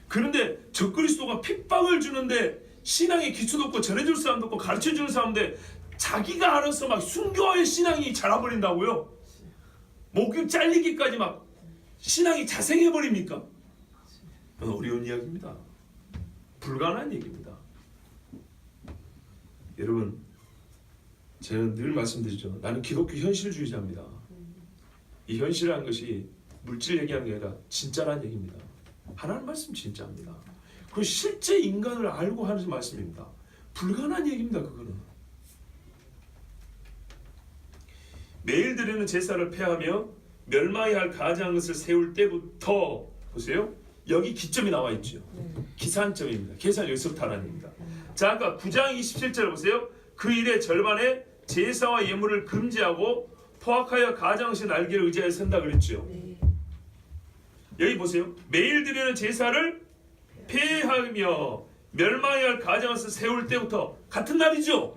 그런데 적그리스도가 핍박을 주는데 신앙의 기초도 없고 전해줄 사람도 없고 가르쳐주는 사람인데 자기가 알아서 막 순교의 신앙이 자라버린다고요? 목욕 잘리기까지 막 신앙이 자생해버립니까? 어려운 이야기입니다. 불가능한 얘기입니다. 여러분 저는 늘 말씀드리죠. 나는 기독교 현실주의자입니다. 이 현실이라는 것이 물질 얘기하는 게 아니라 진짜란 얘기입니다. 하나님 말씀 진짜입니다. 그 실제 인간을 알고 하는 말씀입니다. 불가능한 얘기입니다. 그거는. 매일 드리는 제사를 폐하며 멸망해야 할 가증한 것을 세울 때부터 보세요. 여기 기점이 나와 있죠. 기산점입니다. 계산 여기서부터 하라는 얘기입니다. 자, 아까 9장 27절 보세요. 그 일의 절반에 제사와 예물을 금지하고 포악하여 가장신 날개를 의지하여 선다 그랬죠. 여기 보세요. 매일 드리는 제사를 폐하며 멸망해야 할 가정에서 세울 때부터 같은 날이죠.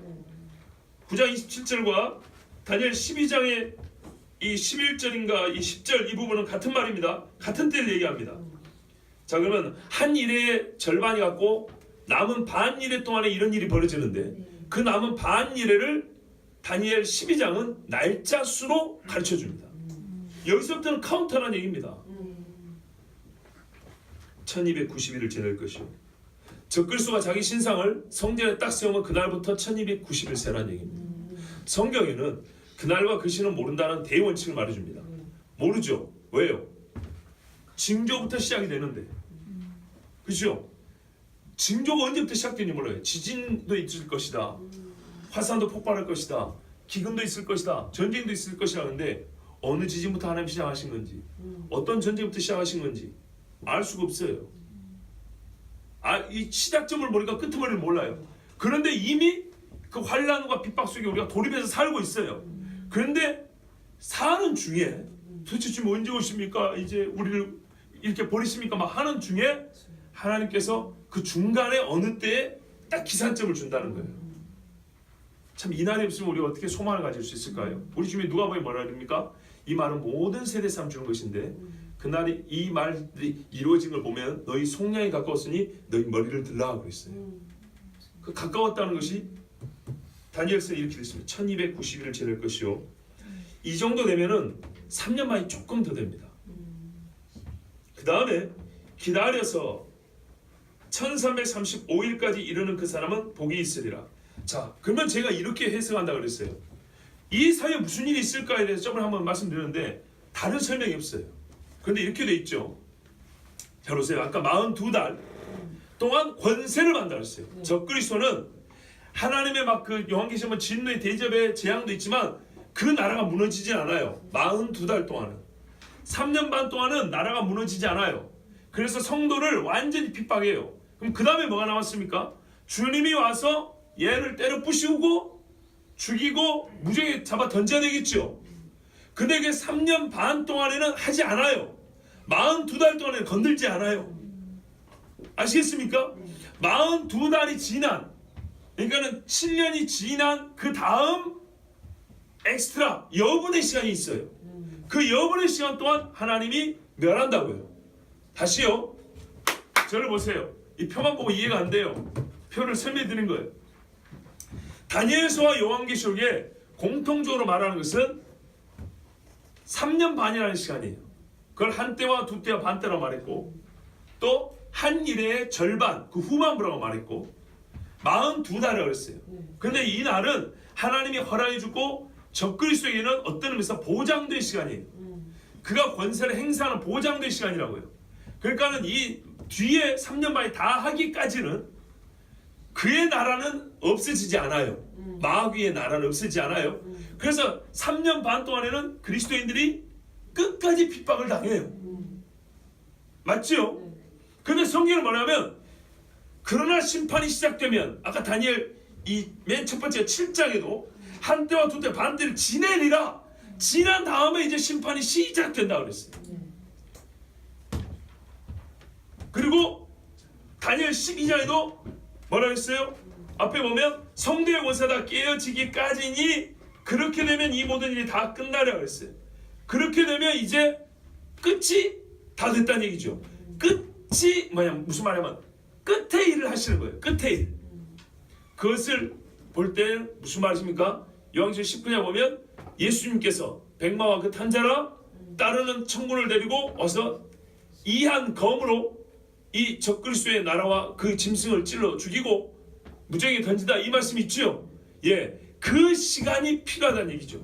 9장 27절과 다니엘 12장의 이 11절인가 이 10절 이 부분은 같은 말입니다. 같은 때를 얘기합니다. 자, 그러면 한 일의 절반이 갖고 남은 반 일회 동안에 이런 일이 벌어지는데 그 남은 반 일회를 다니엘 12장은 날짜 수로 가르쳐 줍니다. 여기서부터는 카운터라는 얘기입니다. 1290일을 지낼 것이요. 적그리스도가 자기 신상을 성전에 딱 세우면 그날부터 1290일 세라는 얘기입니다. 성경에는 그날과 그 시는 모른다는 대원칙을 말해줍니다. 모르죠. 왜요? 징조부터 시작이 되는데. 그렇죠? 징조가 언제부터 시작되는지 몰라요. 지진도 있을 것이다. 화산도 폭발할 것이다. 기근도 있을 것이다. 전쟁도 있을 것이라 하는데 어느 지진부터 하나님 시작하신 건지 어떤 전쟁부터 시작하신 건지 알 수가 없어요. 이 시작점을 모르니까 끄트머리를 몰라요. 그런데 이미 그 환란과 핍박 속에 우리가 돌입해서 살고 있어요. 그런데 사는 중에 도대체 지금 언제 오십니까? 이제 우리를 이렇게 버리십니까? 막 하는 중에 하나님께서 그 중간에 어느 때에 딱 기산점을 준다는 거예요. 참 이 날이 없으면 우리가 어떻게 소망을 가질 수 있을까요? 우리 주변에 누가복음에 뭐라 그럽니까? 이 말은 모든 세대 사람 주는 것인데 그날이 이 말이 이루어진 걸 보면 너희 속량이 가까웠으니 너희 머리를 들라 하고 있어요. 그 가까웠다는 것이 다니엘서에 이렇게 됐습니다. 1290일을 지낼 것이요. 이 정도 되면은 3년 만이 조금 더 됩니다. 그 다음에 기다려서 1335일까지 이르는 그 사람은 복이 있으리라. 자, 그러면 제가 이렇게 해석한다 그랬어요. 이 사이에 무슨 일이 있을까에 대해서 저번에 한번 말씀드렸는데 다른 설명이 없어요. 그런데 이렇게 돼 있죠. 자, 보세요. 아까 42달 동안 권세를 받는다 그랬어요. 적그리스도는 하나님의 막 그 요한계시록 진노의 대접의 재앙도 있지만 그 나라가 무너지지 않아요. 42달 동안은. 3년 반 동안은 나라가 무너지지 않아요. 그래서 성도를 완전히 핍박해요. 그럼 그 다음에 뭐가 남았습니까? 주님이 와서 얘를 때려 부시고 죽이고 무정에 잡아 던져야 되겠죠. 근데 그게 3년 반 동안에는 하지 않아요. 42달 동안에는 건들지 않아요. 아시겠습니까? 42달이 지난, 그러니까는 7년이 지난 그 다음 엑스트라 여분의 시간이 있어요. 그 여분의 시간 동안 하나님이 멸한다고요. 다시요. 저를 보세요. 이 표만 보고 이해가 안 돼요. 표를 설명해 드린 거예요. 다니엘서와 요한계시록에 공통적으로 말하는 것은 3년 반이라는 시간이에요. 그걸 한때와 두때와 반때라고 말했고 또 한 일의 절반, 그 후반부라고 말했고 42달이라고 그랬어요. 근데 이 날은 하나님이 허락해 주고 적그리스도에게는 어떤 의미에서 보장된 시간이에요. 그가 권세를 행사하는 보장된 시간이라고요. 그러니까는 이 뒤에 3년 반이 다 하기까지는 그의 나라는 없어지지 않아요. 마귀의 나라는 없어지지 않아요. 그래서 3년 반 동안에는 그리스도인들이 끝까지 핍박을 당해요. 맞죠? 근데 성경은 뭐냐면 그러나 심판이 시작되면 아까 다니엘 이 맨 첫 번째 7장에도 한때와 두때 반때를 지내리라. 지난 다음에 이제 심판이 시작된다 그랬어요. 그리고 다니엘 12장에도 뭐라 그랬어요? 앞에 보면 성도의 권세가 깨어지기까지니 그렇게 되면 이 모든 일이 다 끝나려 그랬어요. 그렇게 되면 이제 끝이 다 됐다는 얘기죠. 끝이 무슨 말이냐면 끝의 일을 하시는 거예요. 끝의 일. 그것을 볼 때는 무슨 말이십니까? 요한계시록 19장 보면 예수님께서 백마와 그 탄자라 따르는 천군을 데리고 와서 이한 검으로 이 적그리스도의 나라와 그 짐승을 찔러 죽이고 무정에 던진다 이 말씀 있죠? 예, 그 시간이 필요하다는 얘기죠.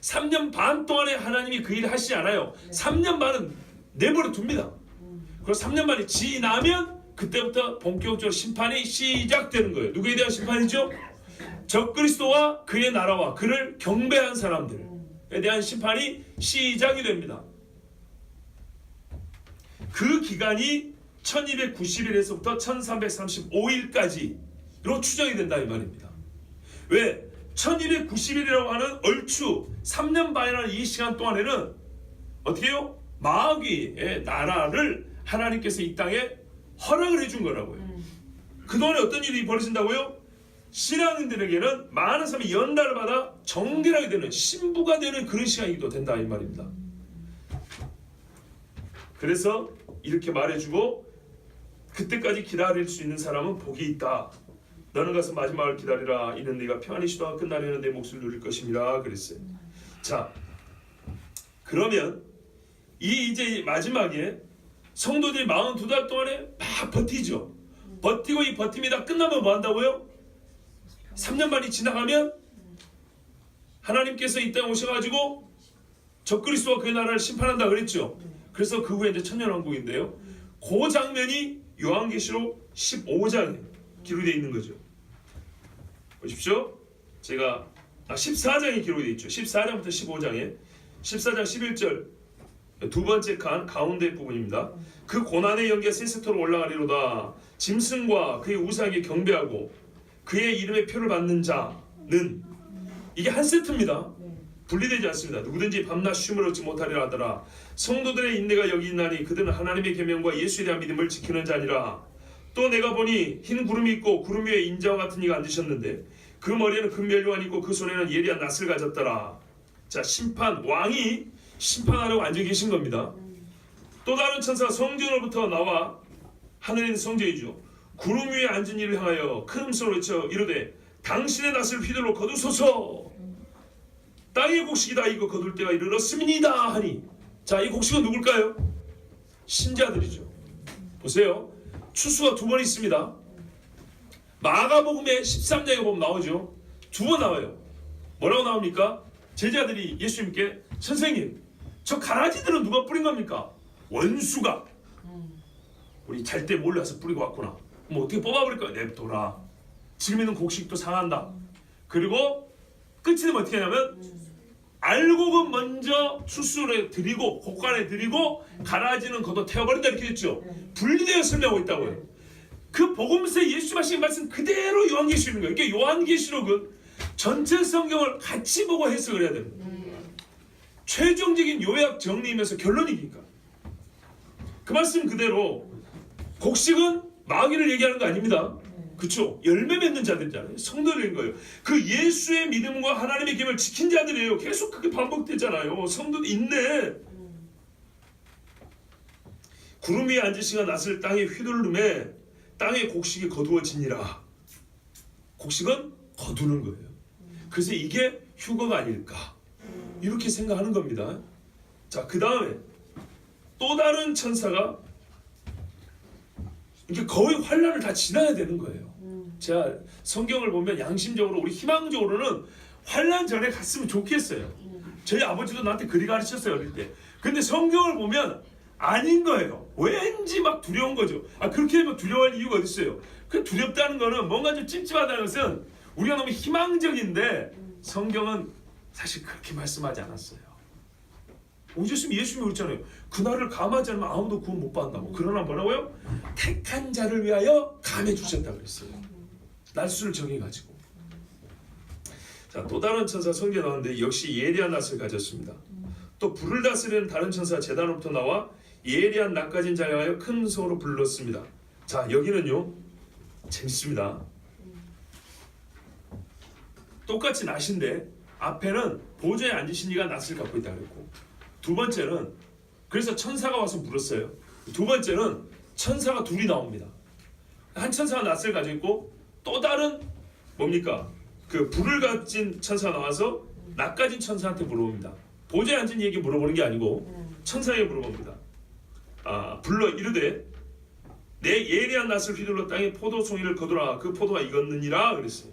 3년 반 동안에 하나님이 그 일을 하시지 않아요. 3년 반은 내버려 둡니다. 그리고 3년 반이 지나면 그때부터 본격적으로 심판이 시작되는 거예요. 누구에 대한 심판이죠? 적그리스도와 그의 나라와 그를 경배한 사람들에 대한 심판이 시작이 됩니다. 그 기간이 1290일에서부터 1335일까지로 추정이 된다 이 말입니다. 왜? 1290일이라고 하는 얼추 3년 반이라는 이 시간 동안에는 어떻게 해요? 마귀의 나라를 하나님께서 이 땅에 허락을 해준 거라고요. 그동안에 어떤 일이 벌어진다고요? 신앙인들에게는 많은 사람이 연단을 받아 정결하게 되는, 신부가 되는 그런 시간이기도 된다 이 말입니다. 그래서 이렇게 말해주고, 그때까지 기다릴 수 있는 사람은 복이 있다. 너는 가서 마지막을 기다리라. 이는 네가 평안히 시도가 끝나려는 내 몫을 누릴 것임이라 그랬어요. 자, 그러면 이제 마지막에 성도들이 42달 동안에 막 버티죠. 버티고 이 버팀이 다 끝나면 뭐 한다고요? 3년 반이 지나가면 하나님께서 이 땅에 오셔가지고 적그리스도와 그의 나라를 심판한다 그랬죠. 그래서 그 후에 이제 천년왕국인데요. 그 장면이 요한계시록 15장에 기록되어 있는 거죠. 보십시오. 제가 14장에 기록되어 있죠. 14장부터 15장에 14장 11절 두 번째 칸 가운데 부분입니다. 그 고난의 연기가 세세토로 올라가리로다. 짐승과 그의 우상에게 경배하고 그의 이름의 표를 받는 자는, 이게 한 세트입니다. 분리되지 않습니다. 누구든지 밤낮 쉼을 얻지 못하리라 하더라. 성도들의 인내가 여기 있나니 그들은 하나님의 계명과 예수에 대한 믿음을 지키는 자니라. 또 내가 보니 흰 구름이 있고 구름 위에 인자와 같은 이가 앉으셨는데 그 머리에는 금면류관이 있고 그 손에는 예리한 낫을 가졌더라. 자, 심판, 왕이 심판하려고 앉아 계신 겁니다. 또 다른 천사가 성전으로부터 나와, 하늘에 있는 성전이죠, 구름 위에 앉은 이를 향하여 큰 음성으로 외쳐 이르되 당신의 낫을 휘둘러 거두소서. 땅의 곡식이다 이거 거둘 때가 이르렀음이니이다 하니. 자, 이 곡식은 누굴까요? 신자들이죠. 보세요. 추수가 두 번 있습니다. 마가복음의 13장에 보면 나오죠. 두 번 나와요. 뭐라고 나옵니까? 제자들이 예수님께 선생님, 저 가라지들은 누가 뿌린 겁니까? 원수가. 우리 잘 때 몰라서 뿌리고 왔구나. 뭐 어떻게 뽑아버릴까요? 냅둬라. 지금 있는 곡식도 상한다. 그리고 끝이 되면 어떻게 하냐면 알곡은 먼저 추수를 드리고 곡간에 드리고 가라지는 걷어 태워버린다 이렇게 했죠. 분리되어 설명하고 있다고요. 그 복음서에 예수 하신 말씀 그대로 요한계시록인 거예요. 그러니까 요한계시록은 전체 성경을 같이 보고 해석을 해야 됩니다. 최종적인 요약 정리이면서 결론이니까. 그 말씀 그대로 곡식은 마귀를 얘기하는 거 아닙니다. 그렇죠? 열매 맺는 자들이잖아요. 성도들인 거예요. 그 예수의 믿음과 하나님의 계명을 지킨 자들이에요. 계속 그게 반복되잖아요. 성도도 있네. 구름 위에 앉으시가 낫을 땅에 휘둘름에 땅의 곡식이 거두어지니라. 곡식은 거두는 거예요. 그래서 이게 휴거가 아닐까 이렇게 생각하는 겁니다. 자, 그 다음에 또 다른 천사가, 이게 거의 환란을 다 지나야 되는 거예요. 제가 성경을 보면 양심적으로, 우리 희망적으로는 환란 전에 갔으면 좋겠어요. 저희 아버지도 나한테 그리 가르쳤어요, 어릴 때. 근데 성경을 보면 아닌 거예요. 왠지 막 두려운 거죠. 그렇게 되면 두려워할 이유가 어디 있어요? 그 두렵다는 거는 뭔가 좀 찝찝하다는 것은 우리가 너무 희망적인데 성경은 사실 그렇게 말씀하지 않았어요. 오셨으면 예수님이 그랬잖아요. 그날을 감하지 않으면 아무도 구원 못 받는다고. 그러나 뭐라고요? 택한 자를 위하여 감해 주셨다고 그랬어요. 날수를 정해가지고. 자, 또 다른 천사 성경에 나오는데 역시 예리한 낫을 가졌습니다. 또 불을 다스리는 다른 천사 제단으로부터 나와 예리한 낫 가진 자에 하여 큰 음성으로 불렀습니다. 자, 여기는요 재밌습니다. 똑같이 낫인데 앞에는 보좌에 앉으신 이가 낫을 갖고 있다 그랬고, 두 번째는 그래서 천사가 와서 물었어요. 두 번째는 천사가 둘이 나옵니다. 한 천사가 낫을 가지고 있고 또 다른 뭡니까? 그 불을 가진 천사가 나와서 낫 가진 천사한테 물어봅니다. 보좌에 앉은 이에게 물어보는 게 아니고 천사에게 물어봅니다. 불러 이르되 내 예리한 낫을 휘둘러 땅에 포도송이를 거두라. 그 포도가 익었느니라 그랬어요.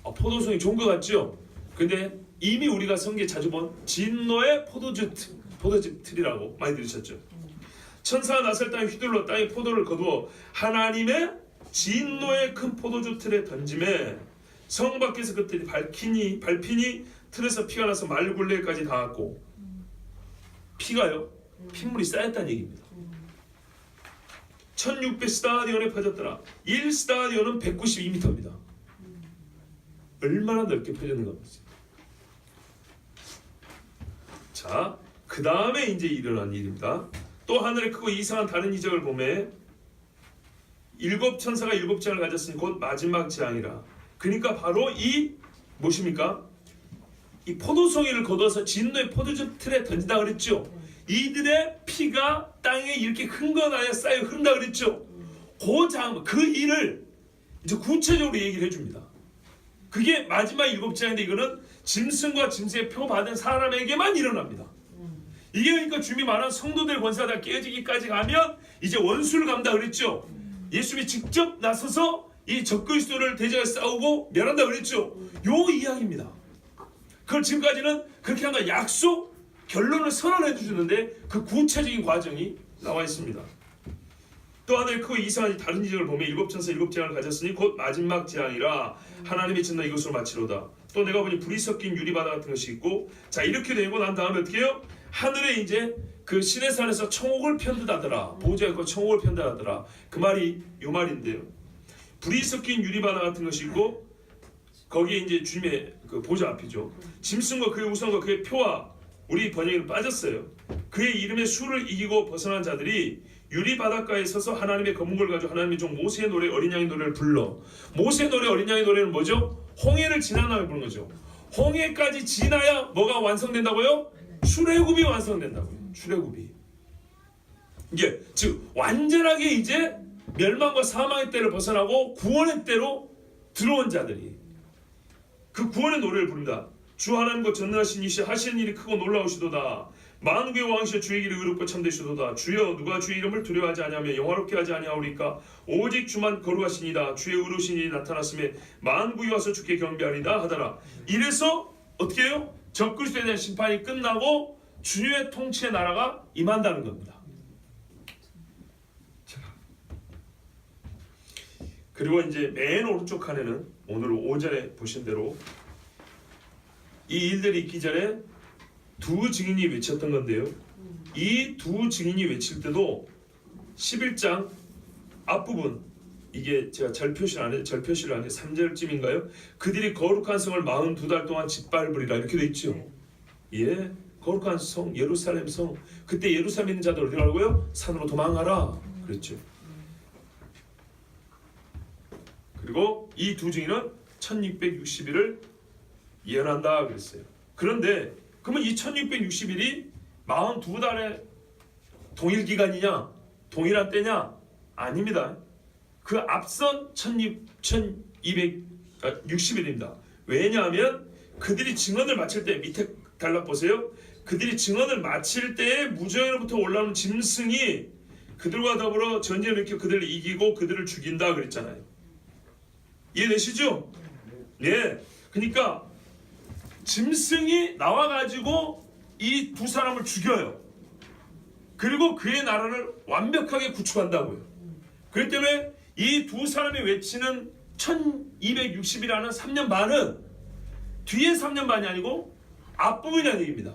포도송이 좋은 것 같죠? 근데 이미 우리가 성경에 자주 본 진노의 포도즙 틀이라고 많이 들으셨죠? 천사가 낫을 땅에 휘둘러 땅에 포도를 거두어 하나님의 진노의 큰 포도주 틀에 던짐에 성 밖에서 그들이 밟히니 틀에서 피가 나서 말굴레까지 닿았고, 피가요? 핏물이 쌓였다는 얘기입니다. 1600 스타디온에 퍼졌더라. 1 스타디온은 192m입니다. 얼마나 넓게 퍼졌는가 보세요. 자, 그 다음에 이제 일어난 일입니다. 또 하늘에 크고 이상한 다른 이적을 보매 일곱 천사가 일곱 재앙을 가졌으니 곧 마지막 재앙이라. 그러니까 바로 이 무엇입니까? 이 포도송이를 거둬서 진노의 포도즙 틀에 던진다 그랬죠. 이들의 피가 땅에 이렇게 흥건하여 쌓여 흐른다 그랬죠. 그 일을 이제 구체적으로 얘기를 해줍니다. 그게 마지막 일곱 재앙인데 이거는 짐승과 짐승의 표 받은 사람에게만 일어납니다. 이게 그러니까 주님이 말한 성도들의 권세가 다 깨지기까지 가면 이제 원수를 간다 그랬죠. 예수님이 직접 나서서 이 적그리스도를 대적해 싸우고 멸한다 그랬죠. 요 이야기입니다. 그걸 지금까지는 그렇게 한 거 약속, 결론을 선언해 주시는데 그 구체적인 과정이 나와 있습니다. 또 하늘의 크고 이상한 다른 지적을 보면 일곱 천사 일곱 재앙을 가졌으니 곧 마지막 재앙이라. 하나님의 진노 이것으로 마치로다. 또 내가 보니 불이 섞인 유리바다 같은 것이 있고, 자 이렇게 되고 난 다음에 어떻게 해요? 하늘에 이제 그 시내산에서 청옥을 편듯하더라. 보호자 있고 청옥을 편듯하더라. 그 말이 요 말인데요. 불이 섞인 유리바다 같은 것이 있고, 거기에 이제 주님의 그 보좌 앞이죠. 짐승과 그의 우상과 그의 표와, 우리 번역에는 빠졌어요. 그의 이름의 수를 이기고 벗어난 자들이 유리 바닷가에 서서 하나님의 검은걸 가지고 하나님의 종 모세의 노래 어린 양의 노래를 불러. 모세의 노래 어린 양의 노래는 뭐죠? 홍해를 지난 다음에 부르는 거죠. 홍해까지 지나야 뭐가 완성된다고요? 출애굽이 완성된다고요. 출애굽이. 이게 즉 완전하게 이제 멸망과 사망의 때를 벗어나고 구원의 때로 들어온 자들이 그 구원의 노래를 부릅니다. 주 하나님과 전능하신 이시 하시는 일이 크고 놀라우시도다. 만국의 왕이시여 주의 길이 의롭고 참되시도다. 주여 누가 주의 이름을 두려워하지 아니하며 영화롭게 하지 아니하오리까. 오직 주만 거룩하시니이다. 주의 의로우신 일이 나타났음에 만국이 와서 주께 경배하리다 하더라. 이래서 어떻게 해요? 적그리스도에 대한 심판이 끝나고 주님의 통치의 나라가 임한다는 겁니다. 그리고 이제 맨 오른쪽 칸에는 오늘 오전에 보신 대로 이 일들이 있기 전에 두 증인이 외쳤던 건데요. 이 두 증인이 외칠 때도 11장 앞부분, 이게 제가 절 표시를 안 해 3절쯤인가요? 그들이 거룩한 성을 42달 동안 짓밟으리라 이렇게 돼 있죠. 예, 거룩한 성 예루살렘 성. 그때 예루살렘에 있는 자들 어디 가라고요? 산으로 도망하라 그랬죠. 그리고 이 두 증인은 1660일을 예언한다 그랬어요. 그런데 그러면 이 1660일이 42달의 동일 기간이냐? 동일한 때냐? 아닙니다. 그 앞선 1260일입니다. 왜냐하면 그들이 증언을 마칠 때, 밑에 단락 보세요. 그들이 증언을 마칠 때에 무저에로부터 올라오는 짐승이 그들과 더불어 전쟁을 일으켜 그들을 이기고 그들을 죽인다 그랬잖아요. 이해되시죠? 네. 그러니까 짐승이 나와가지고 이 두 사람을 죽여요. 그리고 그의 나라를 완벽하게 구축한다고요. 그렇기 때문에 이 두 사람이 외치는 1260이라는 3년 반은 뒤에 3년 반이 아니고 앞부분이라는 얘기입니다.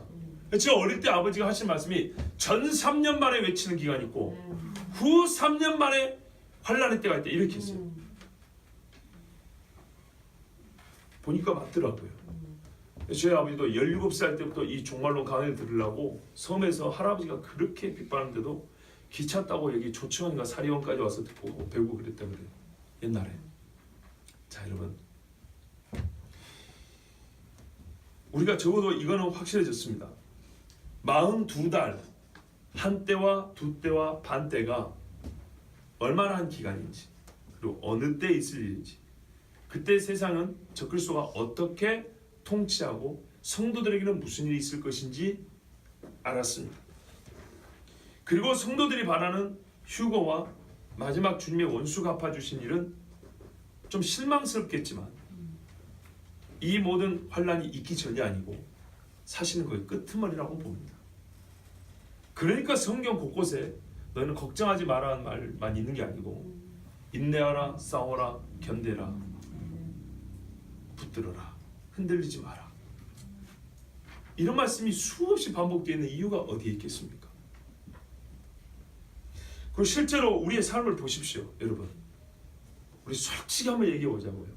제가 어릴 때 아버지가 하신 말씀이 전 3년 만에 외치는 기간이 있고 후 3년 만에 환란의 때가 있다 이렇게 했어요. 보니까 맞더라고요. 저희 아버지도 17살 때부터 이 종말론 강의를 들으려고 섬에서 할아버지가 그렇게 빗바는데도 기차 타고 여기 조치원인가 사리원까지 와서 보고 배우고 그랬다고 그래요. 옛날에. 자 여러분, 우리가 적어도 이거는 확실해졌습니다. 42달, 한 때와 두 때와 반 때가 얼마나 한 기간인지, 그리고 어느 때 있을 일인지, 그때 세상은 적그리스도가 어떻게 통치하고 성도들에게는 무슨 일이 있을 것인지 알았습니다. 그리고 성도들이 바라는 휴거와 마지막 주님의 원수 갚아주신 일은 좀 실망스럽겠지만 이 모든 환란이 있기 전이 아니고 사실은 거의 끄트머리라고 봅니다. 그러니까 성경 곳곳에 너희는 걱정하지 마라 하는 말만 있는 게 아니고 인내하라, 싸워라, 견뎌라, 붙들어라, 흔들리지 마라. 이런 말씀이 수없이 반복되어 있는 이유가 어디에 있겠습니까? 그리고 실제로 우리의 삶을 보십시오. 여러분, 우리 솔직히 한번 얘기해 보자고요.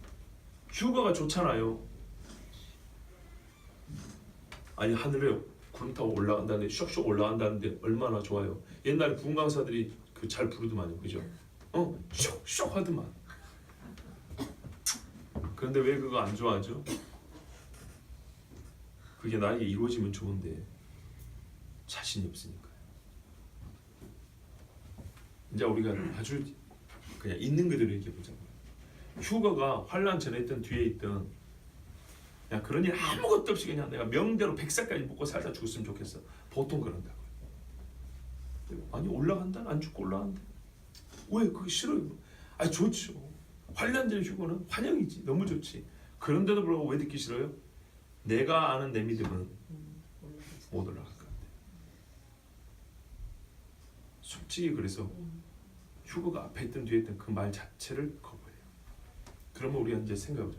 휴가가 좋잖아요. 아니 하늘에 구름 타고 올라간다는데 쇽쇽 올라간다는데 얼마나 좋아요. 옛날에 부흥 강사들이 그 잘 부르더만요. 그죠? 쇽쇽 하더만. 그런데 왜 그거 안 좋아하죠? 그게 나에게 이루어지면 좋은데 자신이 없으니까요. 이제 우리가 아주 그냥 있는 그대로 얘기해 보자고요. 휴거가 환란 전에 있던 뒤에 있던 그냥 그런 일 아무것도 없이 그냥 내가 명대로 100살까지 먹고 살다 죽었으면 좋겠어. 보통 그런다고요. 아니 올라간다? 안 죽고 올라간다. 왜 그게 싫어요? 아니 좋죠. 환란 전에 휴거는 환영이지. 너무 좋지. 그런데도 불구하고 왜 듣기 싫어요? 내가 아는 내 믿음은 못 올라갈 것 같아. 솔직히 그래서 휴거가 앞에 있던 뒤에 있던 그 말 자체를 거부해요. 그러면 우리가 이제 생각해보죠.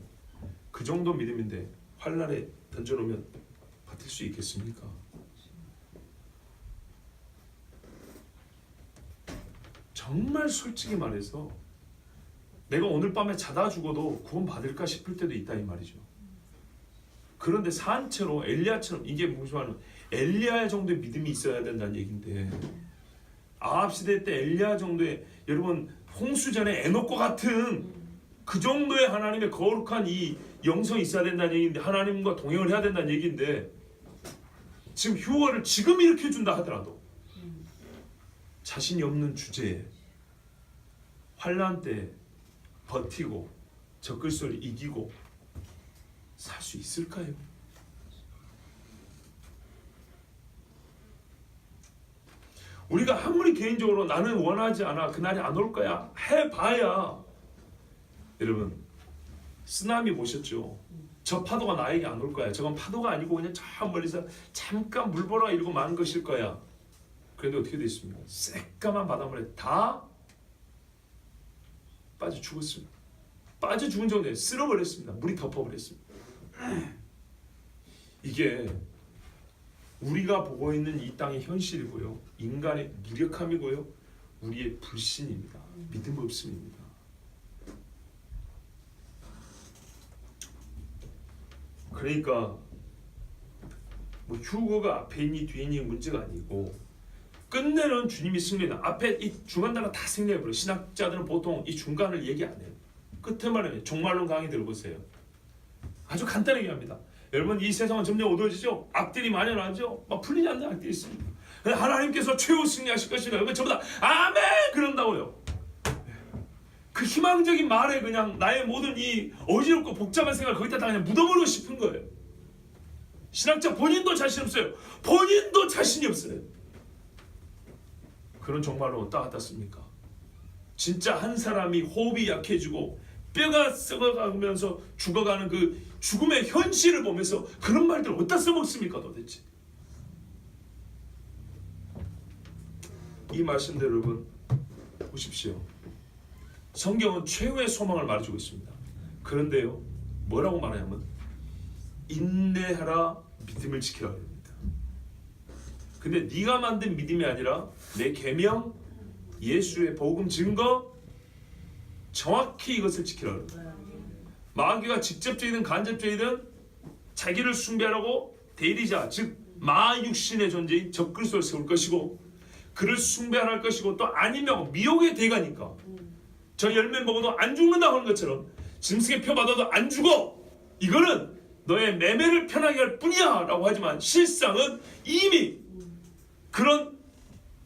그 정도 믿음인데 환란에 던져놓으면 버틸 수 있겠습니까? 정말 솔직히 말해서 내가 오늘 밤에 자다 죽어도 구원 받을까 싶을 때도 있다 이 말이죠. 그런데 산채로 엘리야처럼 이게 무슨 말이냐면 엘리야 정도의 믿음이 있어야 된다는 얘기인데 아합 시대 때 엘리야 정도의 여러분 홍수전에 에녹과 같은 그 정도의 하나님의 거룩한 이 영성이 있어야 된다는 얘기인데 하나님과 동행을 해야 된다는 얘기인데 지금 휴거를 지금 이렇게 준다 하더라도 자신이 없는 주제에 환난 때 버티고 적글소를 이기고 살 수 있을까요? 우리가 아무리 개인적으로 나는 원하지 않아 그날이 안 올 거야 해봐야 여러분 쓰나미 보셨죠? 저 파도가 나에게 안 올 거야. 저건 파도가 아니고 그냥 저 멀리서 잠깐 물 보러 이러고 마는 것일 거야. 그런데 어떻게 됐습니까? 새까만 바닷물에 다 빠져 죽었습니다. 빠져 죽은 정도에 쓸어버렸습니다. 물이 덮어버렸습니다. 이게 우리가 보고 있는 이 땅의 현실이고요. 인간의 무력함이고요. 우리의 불신입니다. 믿음 없음입니다. 그러니까 뭐 휴거가 앞에 있니 뒤에 있니 문제가 아니고 끝내는 주님이 승리다. 앞에 이 중간단가 다 승리해버려요. 신학자들은 보통 이 중간을 얘기 안 해요. 끝에만 해요. 종말론 강의 들어보세요. 아주 간단하게 합니다. 여러분 이 세상은 점점 어두워지죠. 악들이 만연하죠. 막 풀리지 않는 악들이 있습니다. 하나님께서 최후 승리하실 것이다. 여러분 전부 다 아멘 그런다고요. 그 희망적인 말에 그냥 나의 모든 이 어지럽고 복잡한 생각을 거기다 다 그냥 묻어버리고 싶은 거예요. 신학자 본인도 자신 없어요. 본인도 자신이 없어요. 그런 종말로 어디다 갖다 씁니까? 진짜 한 사람이 호흡이 약해지고 뼈가 썩어가면서 죽어가는 그 죽음의 현실을 보면서 그런 말들을 어디다 써먹습니까 도대체? 이 말씀대로 여러분 보십시오. 성경은 최후의 소망을 말해주고 있습니다. 그런데요 뭐라고 말하냐면 인내하라 믿음을 지키라 합니다. 근데 네가 만든 믿음이 아니라 내 계명 예수의 복음 증거 정확히 이것을 지키라 합니다. 마귀가 직접적이든 간접적이든 자기를 숭배하라고 대리자 즉 마육신의 존재인 적그리스도를 세울 것이고 그를 숭배하라 할 것이고 또 아니면 미혹의 대가니까 저 열매 먹어도 안 죽는다고 하는 것처럼 짐승의 표 받아도 안 죽어. 이거는 너의 매매를 편하게 할 뿐이야 라고 하지만 실상은 이미 그런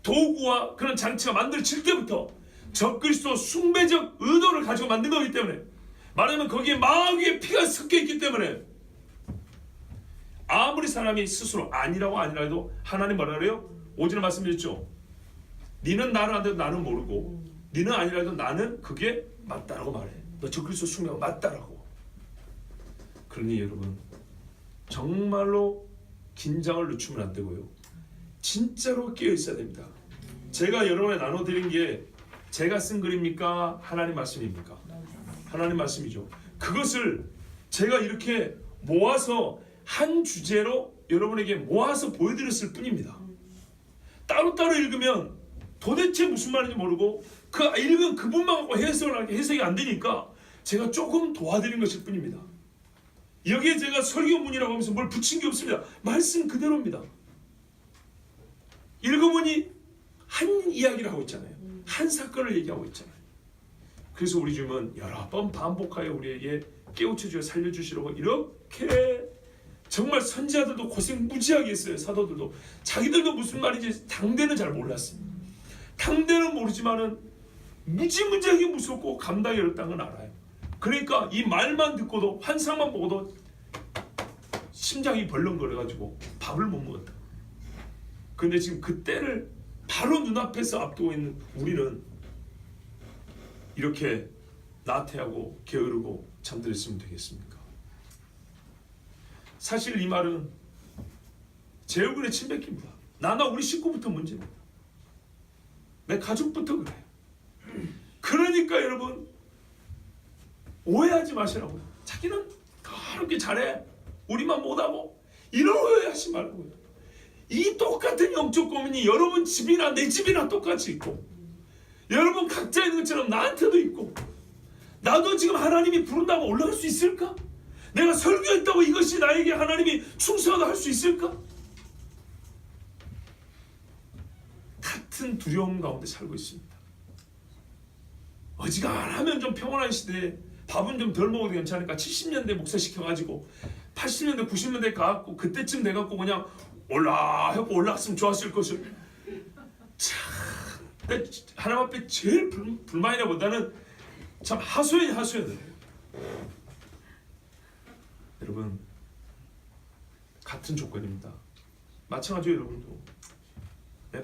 도구와 그런 장치가 만들어질 때부터 적그리스도 숭배적 의도를 가지고 만든 거기 때문에 말하면 거기에 마귀의 피가 섞여 있기 때문에 아무리 사람이 스스로 아니라고 해도 하나님 뭐라 그래요? 오전에 말씀드렸죠. 니는 나를 안 돼도 나는 모르고 니는 아니라 해도 나는 그게 맞다라고 말해. 너 적그리스도 숭배가 맞다라고. 그러니 여러분 정말로 긴장을 늦추면 안 되고요. 진짜로 깨어 있어야 됩니다. 제가 여러분에 나눠드린 게 제가 쓴 글입니까? 하나님 말씀입니까? 하나님 말씀이죠. 그것을 제가 이렇게 모아서 한 주제로 여러분에게 모아서 보여드렸을 뿐입니다. 따로따로 읽으면 도대체 무슨 말인지 모르고 그 읽은 그분만 갖고 해석이 안 되니까 제가 조금 도와드린 것일 뿐입니다. 여기에 제가 설교문이라고 하면서 뭘 붙인 게 없습니다. 말씀 그대로입니다. 읽어보니 한 이야기를 하고 있잖아요. 한 사건을 얘기하고 있잖아요. 그래서 우리 주님은 여러 번 반복하여 우리에게 깨우쳐주어 살려주시려고 이렇게 정말 선지자들도 고생 무지하게 했어요. 사도들도 자기들도 무슨 말인지 당대는 잘 몰랐어요. 당대는 모르지만은 무지무지하게 무섭고 감당이 어렵다는 건 알아요. 그러니까 이 말만 듣고도 환상만 보고도 심장이 벌렁거려가지고 밥을 못 먹었다. 근데 지금 그 때를 바로 눈앞에서 앞두고 있는 우리는 이렇게 나태하고 게으르고 잠들었으면 되겠습니까? 사실 이 말은 제 얼굴에 침 뱉깁니다. 나나 우리 식구부터 문제입니다. 내 가족부터 그래요. 그러니까 여러분 오해하지 마시라고요. 자기는 그렇게 잘해 우리만 못하고 이런 오해하지 말고요. 이 똑같은 영적 고민이 여러분 집이나 내 집이나 똑같이 있고 여러분 각자 있는 것처럼 나한테도 있고 나도 지금 하나님이 부른다고 올라갈 수 있을까? 내가 설교했다고 이것이 나에게 하나님이 충성하다 할 수 있을까? 같은 두려움 가운데 살고 있습니다. 어지간하면 좀 평온한 시대에 밥은 좀 덜 먹어도 괜찮으니까 70년대 목사시켜가지고 80년대 90년대 가갖고 그때쯤 돼갖고 그냥 올라갔으면 좋았을 것을 참 하나님 앞에 제일 불만이라 보다는 참 하소연을 여러분 같은 조건입니다. 마찬가지로 여러분도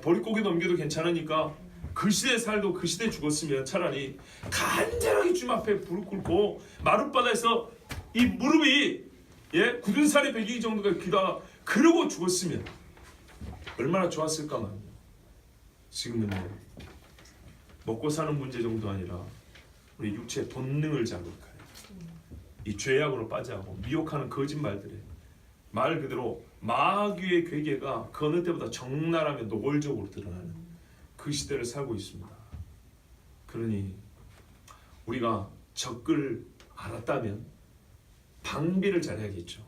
버릿고기 넘겨도 괜찮으니까 그 시대에 살도 그 시대에 죽었으면 차라리 간절하게 주님 앞에 무릎 꿇고 마룻바다에서 이 무릎이 굳은 살이 베기기 정도가 기도하다 그러고 죽었으면 얼마나 좋았을까만 지금은요 먹고 사는 문제 정도 아니라 우리 육체의 본능을 자극하여 이 죄악으로 빠져하고 미혹하는 거짓말들에 말 그대로 마귀의 괴계가 그 어느 때보다 적나라하며 노골적으로 드러나는 그 시대를 살고 있습니다. 그러니 우리가 적을 알았다면 방비를 잘해야겠죠.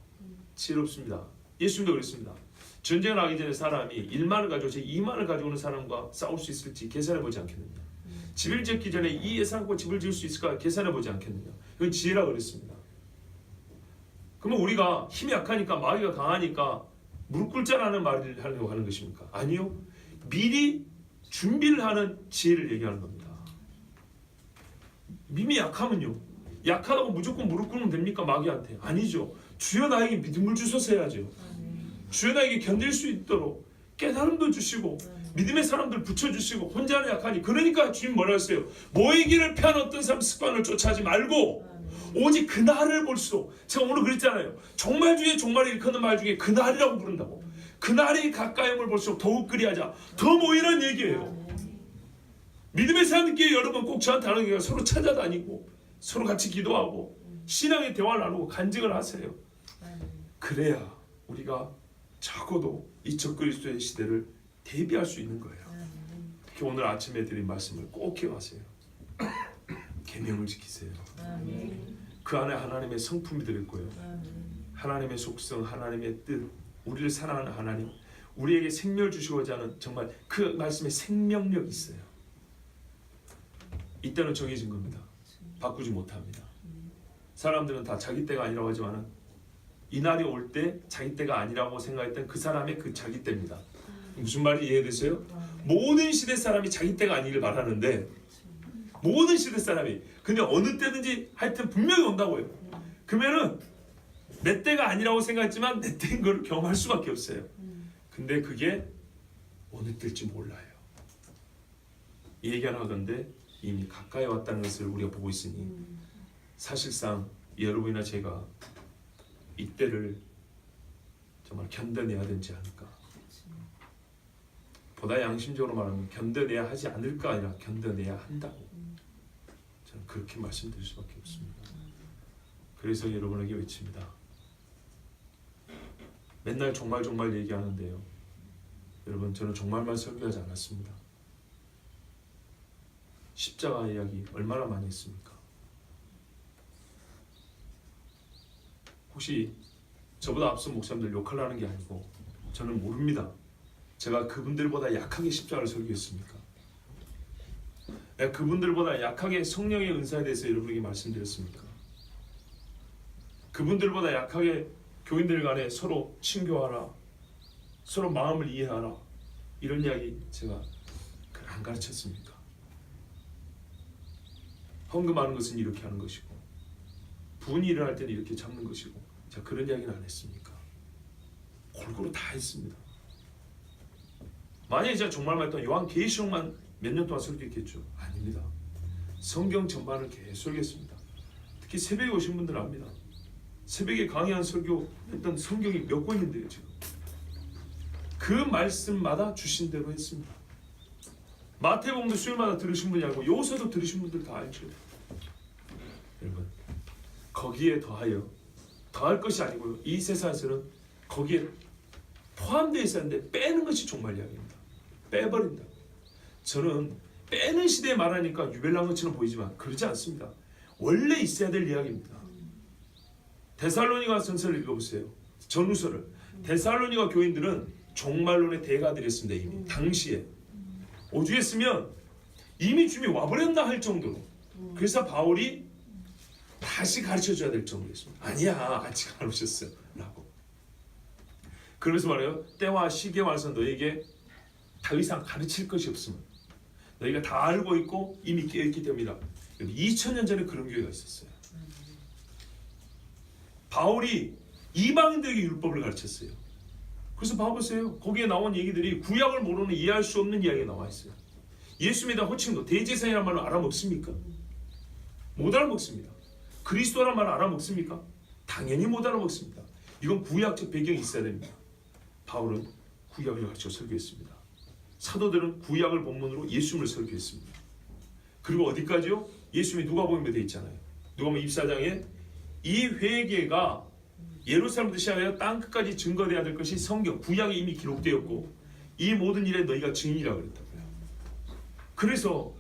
지혜롭습니다. 예수님도 그랬습니다. 전쟁을 하기 전에 사람이 1만을 가지고 제 2만을 가지고 오는 사람과 싸울 수 있을지 계산해보지 않겠느냐. 집을 짓기 전에 이 예산과 집을 지을 수 있을까 계산해보지 않겠느냐. 이건 지혜라고 그랬습니다. 그러면 우리가 힘이 약하니까 마귀가 강하니까 무릎 꿇자라는 말을 하려고 하는 것입니까? 아니요. 미리 준비를 하는 지혜를 얘기하는 겁니다. 힘이 약하면요. 약하다고 무조건 무릎 꿇으면 됩니까? 마귀한테. 아니죠. 주여 나에게 믿음을 주소서 해야죠. 주여 나에게 견딜 수 있도록 깨달음도 주시고 믿음의 사람들 붙여주시고 혼자는 약하니 그러니까 주님 뭐라 했어요? 모이기를 피한 어떤 삶 습관을 쫓아하지 말고 오직 그날을 볼수록 제가 오늘 그랬잖아요. 종말 중에 종말을 일컫는 말 중에 그날이라고 부른다고. 그날이 가까이임을 볼수록 더욱 그리하자. 더 모이라는 얘기예요. 믿음의 사람들끼리 여러분 꼭 저한테 하는 게 서로 찾아다니고 서로 같이 기도하고 신앙의 대화를 나누고 간증을 하세요. 그래야 우리가 적어도 이 적그리스도의 시대를 대비할 수 있는 거예요. 특히 오늘 아침에 드린 말씀을 꼭 기억하세요. 계명을 지키세요. 그 안에 하나님의 성품이 들어있고요. 하나님의 속성, 하나님의 뜻, 우리를 사랑하는 하나님, 우리에게 생명을 주시고자 하는 정말 그 말씀에 생명력이 있어요. 이때는 정해진 겁니다. 바꾸지 못합니다. 사람들은 다 자기 때가 아니라고 하지만 이 날이 올 때 자기 때가 아니라고 생각했던 그 사람의 그 자기 때입니다. 무슨 말이 이해되세요? 모든 시대 사람이 자기 때가 아니길 말하는데 모든 시대 사람이 근데 어느 때든지 하여튼 분명히 온다고요. 그러면은 내 때가 아니라고 생각했지만 내 때인 걸 경험할 수밖에 없어요. 근데 그게 어느 때일지 몰라요. 이 얘기를 하건데 이미 가까이 왔다는 것을 우리가 보고 있으니 사실상 여러분이나 제가 이때를 정말 견뎌내야 되지 않을까. 보다 양심적으로 말하면 견뎌내야 하지 않을까 아니라 견뎌내야 한다고 저는 그렇게 말씀드릴 수밖에 없습니다. 그래서 여러분에게 외칩니다. 맨날 정말 얘기하는데요. 여러분 저는 정말만 설교하지 않았습니다. 십자가 이야기 얼마나 많이 했습니까? 혹시 저보다 앞서 목사님들 욕하려는 게 아니고 저는 모릅니다. 제가 그분들보다 약하게 십자가를 설교했습니까? 그분들보다 약하게 성령의 은사에 대해서 여러분에게 말씀드렸습니까? 그분들보다 약하게 교인들 간에 서로 친교하라, 서로 마음을 이해하라, 이런 이야기 제가 안 가르쳤습니까? 헌금하는 것은 이렇게 하는 것이고, 분이 일어날 때는 이렇게 잡는 것이고, 자, 그런 이야기는 안 했습니까? 골고루 다 했습니다. 만약에 제가 정말 말했던 요한계시록만 몇 년 동안 설교했겠죠? 아닙니다. 성경 전반을 계속 설교했습니다. 특히 새벽에 오신 분들은 압니다. 새벽에 강의한 설교했던 성경이 몇 권인데요, 지금. 그 말씀마다 주신 대로 했습니다. 마태복음도 수요일마다 들으신 분이 알고, 요서도 들으신 분들 다 알죠. 여러분, 거기에 더하여, 더할 것이 아니고요, 이 세상에서는 거기에 포함되어 있었는데 빼는 것이 종말 이야기입니다. 빼버린다. 저는 빼는 시대에 말하니까 유별난 것처럼 보이지만 그러지 않습니다. 원래 있어야 될 이야기입니다. 데살로니가 전서를 읽어보세요. 전후서를. 데살로니가 교인들은 종말론의 대가들이었습니다. 이미 당시에 오죽했으면 이미 주님이 와버렸나 할 정도로. 그래서 바울이 다시 가르쳐줘야 될 정도였습니다. 아니야, 아직 안 오셨어요 라고. 그러면서 말해요. 때와 시기에 와서 너에게 더 이상 가르칠 것이 없으면 너희가 다 알고 있고 이미 깨어있기 때문이다. 2000년 전에 그런 교회가 있었어요. 바울이 이방인들에게 율법을 가르쳤어요. 그래서 봐보세요. 거기에 나온 얘기들이 구약을 모르는 이해할 수 없는 이야기가 나와 있어요. 예수 믿어 호칭도 대제사장이라는 말을 알아먹습니까? 못 알아먹습니다. 그리스도라는 말을 알아먹습니까? 당연히 못 알아먹습니다. 이건 구약적 배경이 있어야 됩니다. 바울은 구약을 가르쳐 설교했습니다. 사도들은 구약을 본문으로 예수님을 설교했습니다. 그리고 어디까지요? 예수님이 누가복음에 되어 있잖아요. 누가복음 24장에 이 회개가 예루살렘부터 시작하여 땅끝까지 증거되어야 될 것이 성경, 구약에 이미 기록되었고 이 모든 일에 너희가 증인이라고 그랬다고요. 그래서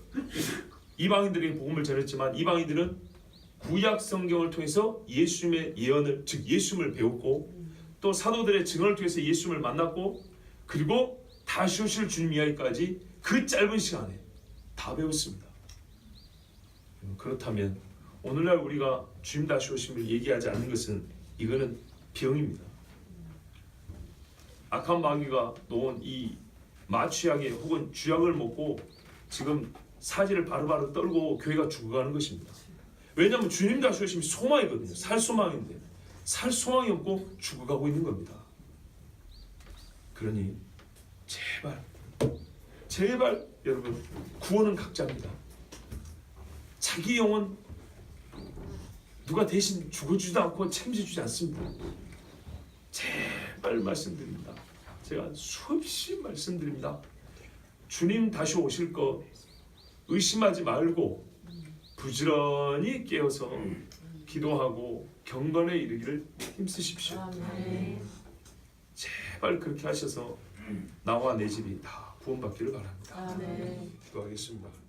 이방인들에게 복음을 전했지만 이방인들은 구약 성경을 통해서 예수님의 예언을, 즉 예수님을 배웠고 또 사도들의 증언을 통해서 예수님을 만났고 그리고 다시 오실 주님 이야기까지 그 짧은 시간에 다 배웠습니다. 그렇다면 오늘날 우리가 주님 다시 오심을 얘기하지 않는 것은 이거는 병입니다. 악한 마귀가 놓은 이 마취약에 혹은 쥐약을 먹고 지금 사지를 바로바로 떨고 교회가 죽어가는 것입니다. 왜냐하면 주님 다시 오심이 소망이거든요. 살 소망인데 살 소망이 없고 죽어가고 있는 겁니다. 그러니 제발 여러분 구원은 각자입니다. 자기 영혼 누가 대신 죽어주지도 않고 책임져주지 않습니다. 제발 말씀드립니다. 제가 수없이 말씀드립니다. 주님 다시 오실 거 의심하지 말고 부지런히 깨어서 기도하고 경건에 이르기를 힘쓰십시오. 제발 그렇게 하셔서 나와 내 집이 다 구원받기를 바랍니다. 기도하겠습니다.